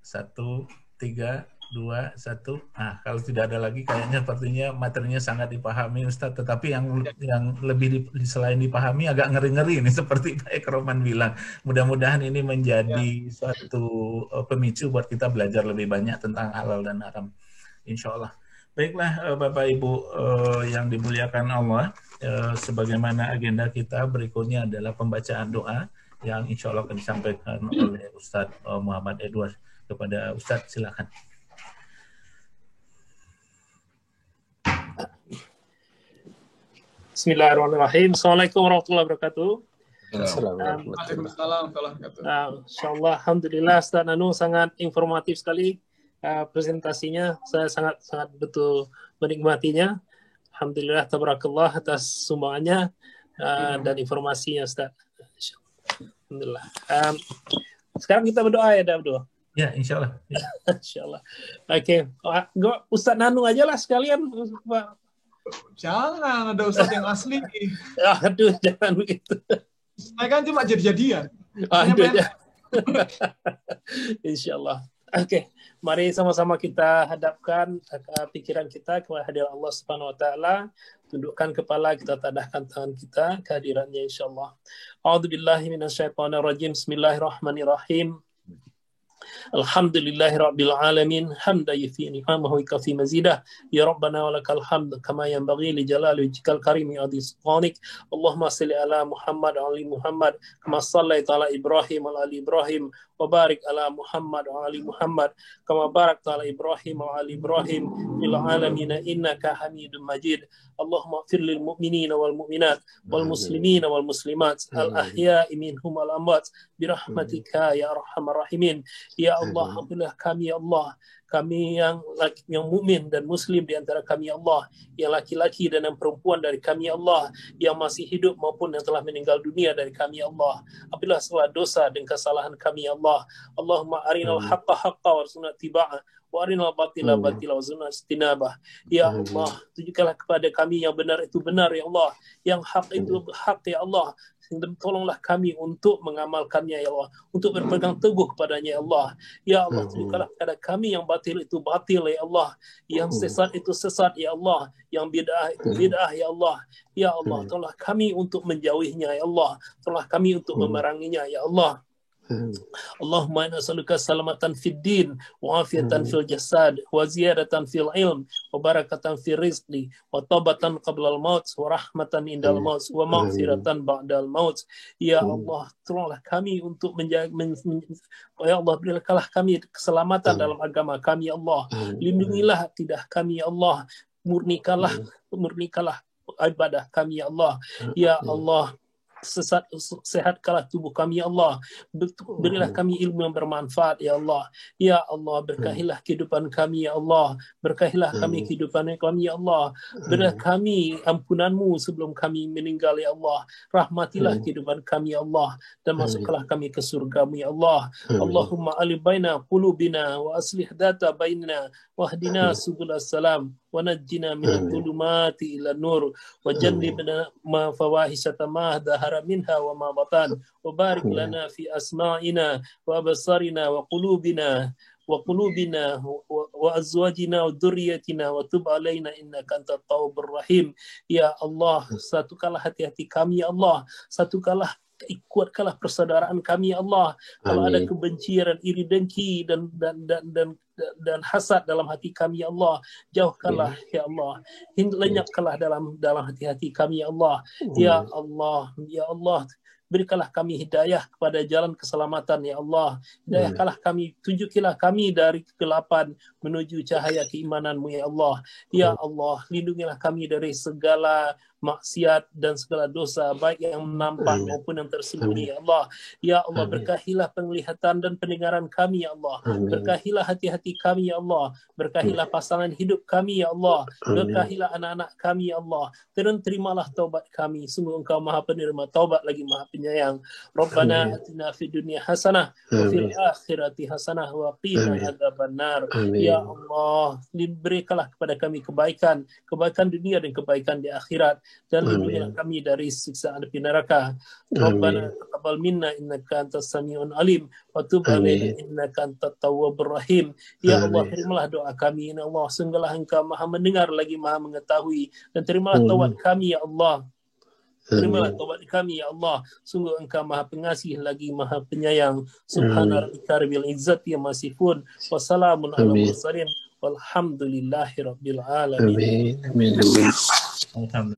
Speaker 2: 1, 3, 2, 1. Nah, kalau tidak ada lagi, kayaknya sepertinya materinya sangat dipahami Ustadz. Tetapi yang lebih selain dipahami agak ngeri-ngeri ini, seperti Pak Ikroman bilang. Mudah-mudahan ini menjadi suatu pemicu buat kita belajar lebih banyak tentang halal dan haram. Insya Allah. Baiklah Bapak Ibu yang dimuliakan Allah, sebagaimana agenda kita berikutnya adalah pembacaan doa yang insya Allah akan disampaikan oleh Ustadz Muhammad Edward. Kepada Ustadz silakan.
Speaker 10: Bismillahirrahmanirrahim. Assalamualaikum warahmatullahi wabarakatuh.
Speaker 5: Waalaikumsalam warahmatullahi wabarakatuh.
Speaker 10: Insyaallah, alhamdulillah Ustaz Nanu sangat informatif sekali. Presentasinya saya sangat betul menikmatinya. Alhamdulillah tabarakallah atas sumbangannya dan informasinya Ustaz. Alhamdulillah. Sekarang kita berdoa ya Abdul.
Speaker 2: Ya, insyaallah. Ya.
Speaker 10: Insyaallah. Oke. Ustaz Nanu aja lah sekalian Pak.
Speaker 5: Jangan, ada Ustaz yang asli.
Speaker 10: Aduh, jangan begitu.
Speaker 5: Saya kan cuma jadi-jadian.
Speaker 10: Aduh, ya. Insyaallah. Oke, mari sama-sama kita hadapkan pikiran kita kepada hadirat Allah Subhanahu wa taala. Tundukkan kepala, kita tadahkan tangan kita ke hadiratnya insyaallah. A'udzubillahi minasyaitonir rajim. Bismillahirrahmanirrahim. Alhamdulillahi Rabbil Alamin hamda yufi ni'amahu kafi mazidah ya Rabbana wa lakal hamd kama yanbaghi li jalali wajhikal karim wa adhi sultanik. Allahumma salli ala Muhammad wa ali Muhammad kama sallaita ala Ibrahim wa ali Ibrahim wa barik ala Muhammad wa ali Muhammad kama barakta ala Ibrahim wa ali Ibrahim fil alamin innaka Hamidum Majid. Allahumma ighfir lil mu'minina wal mu'minat wal muslimina wal muslimat al ahya'i minhum wal amwat bi rahmatika ya arhamar rahimin. Ya Allah, ampunilah kami ya Allah, kami yang mukmin dan muslim di antara kami ya Allah, yang laki-laki dan yang perempuan dari kami ya Allah, yang masih hidup maupun yang telah meninggal dunia dari kami ya Allah. Ampunilah segala dosa dan kesalahan kami ya Allah. Allahumma arinal haqqa haqqa warzuqna ittiba'ah wa arinal batila batila warzuqna ijtinabah. Ya Allah, tunjukkanlah kepada kami yang benar itu benar ya Allah, yang hak itu hak ya Allah. Tolonglah kami untuk mengamalkannya ya Allah, untuk berpegang teguh kepadanya ya Allah. Ya Allah, tunjukkanlah kepada kami yang batil itu batil ya Allah, yang sesat itu sesat ya Allah, yang bid'ah itu bid'ah ya Allah. Ya Allah, tolonglah kami untuk menjauhinya ya Allah, tolonglah kami untuk memeranginya ya Allah. Allahumma inna nas'aluka salamatan fid din wa afiatan fil jasad wa ziyadatan fil ilm wa barakatan fil rizqi wa taubatan qabla al maut wa rahmatan indal maut wa maghfiratan ba'dal maut. Ya Allah, tolonglah kami untuk menjaga ya Allah, berilah kami keselamatan dalam agama kami ya Allah. Lindungilah akidah kami ya Allah. Murnikalah ibadah kami ya Allah. Ya Allah, sehatkanlah tubuh kami ya Allah, berilah kami ilmu yang bermanfaat ya Allah. Ya Allah, berkahilah kehidupan kami ya Allah, berkahilah kami kehidupan kami ya Allah, berilah kami ampunanmu sebelum kami meninggal ya Allah. Rahmatilah kehidupan kami ya Allah, dan masuklah kami ke surgamu ya Allah. Allahumma alif baina qulubina wa aslih data bainana wahdina subulas salam wa najjina minadh dhulumati ila nur wa jannibna ma fawahisata ma dhahara minha wa ma batan wa barik lana fi asma'ina wa absarina wa qulubina wa azwajina wa dhurriyyatina wa tub alaina innaka antat tawwabur rahim. Ya Allah, satukanlah hati-hati kami ya Allah, satukanlah kuatkanlah persaudaraan kami ya Allah. Kalau ada kebencian, iri dengki dan hasad dalam hati kami ya Allah, jauhkanlah ya Allah, lenyapkanlah dalam hati-hati kami ya Allah. Ya Allah, berikanlah kami hidayah kepada jalan keselamatan ya Allah. Hidayahkanlah kami, tunjukilah kami dari kegelapan menuju cahaya keimananmu ya Allah. Ya Allah, lindungilah kami dari segala maksiat dan segala dosa, baik yang nampak maupun yang tersembunyi ya Allah. Ya Allah, berkahilah penglihatan dan pendengaran kami ya Allah, berkahilah hati-hati kami ya Allah, berkahilah pasangan hidup kami ya Allah, berkahilah anak-anak kami ya Allah, dan terimalah taubat kami. Sungguh Engkau Maha Penerima taubat lagi Maha Penyayang. Rabbana atina fid dunya hasanah wa fil akhirati hasanah wa qina adzabannar. Ya Allah, berikanlah kepada kami kebaikan dunia dan kebaikan di akhirat, dan lindungilah kami dari siksaan api neraka. Rabbana taqabbal minna innaka antas samiun alim wa tub alaina innaka antat tawwabur rahim. Ya Allah, terimalah doa kami ya Allah, sungguhlah Engkau Maha mendengar lagi Maha mengetahui, dan terimalah taubat kami ya Allah. Terimalah taubat kami ya Allah, sungguh Engkau Maha Pengasih lagi Maha Penyayang. Subhana rabbika rabbil izzati amma yasifun wa salamun alal mursalin walhamdulillahi rabbil alamin.
Speaker 1: Amin.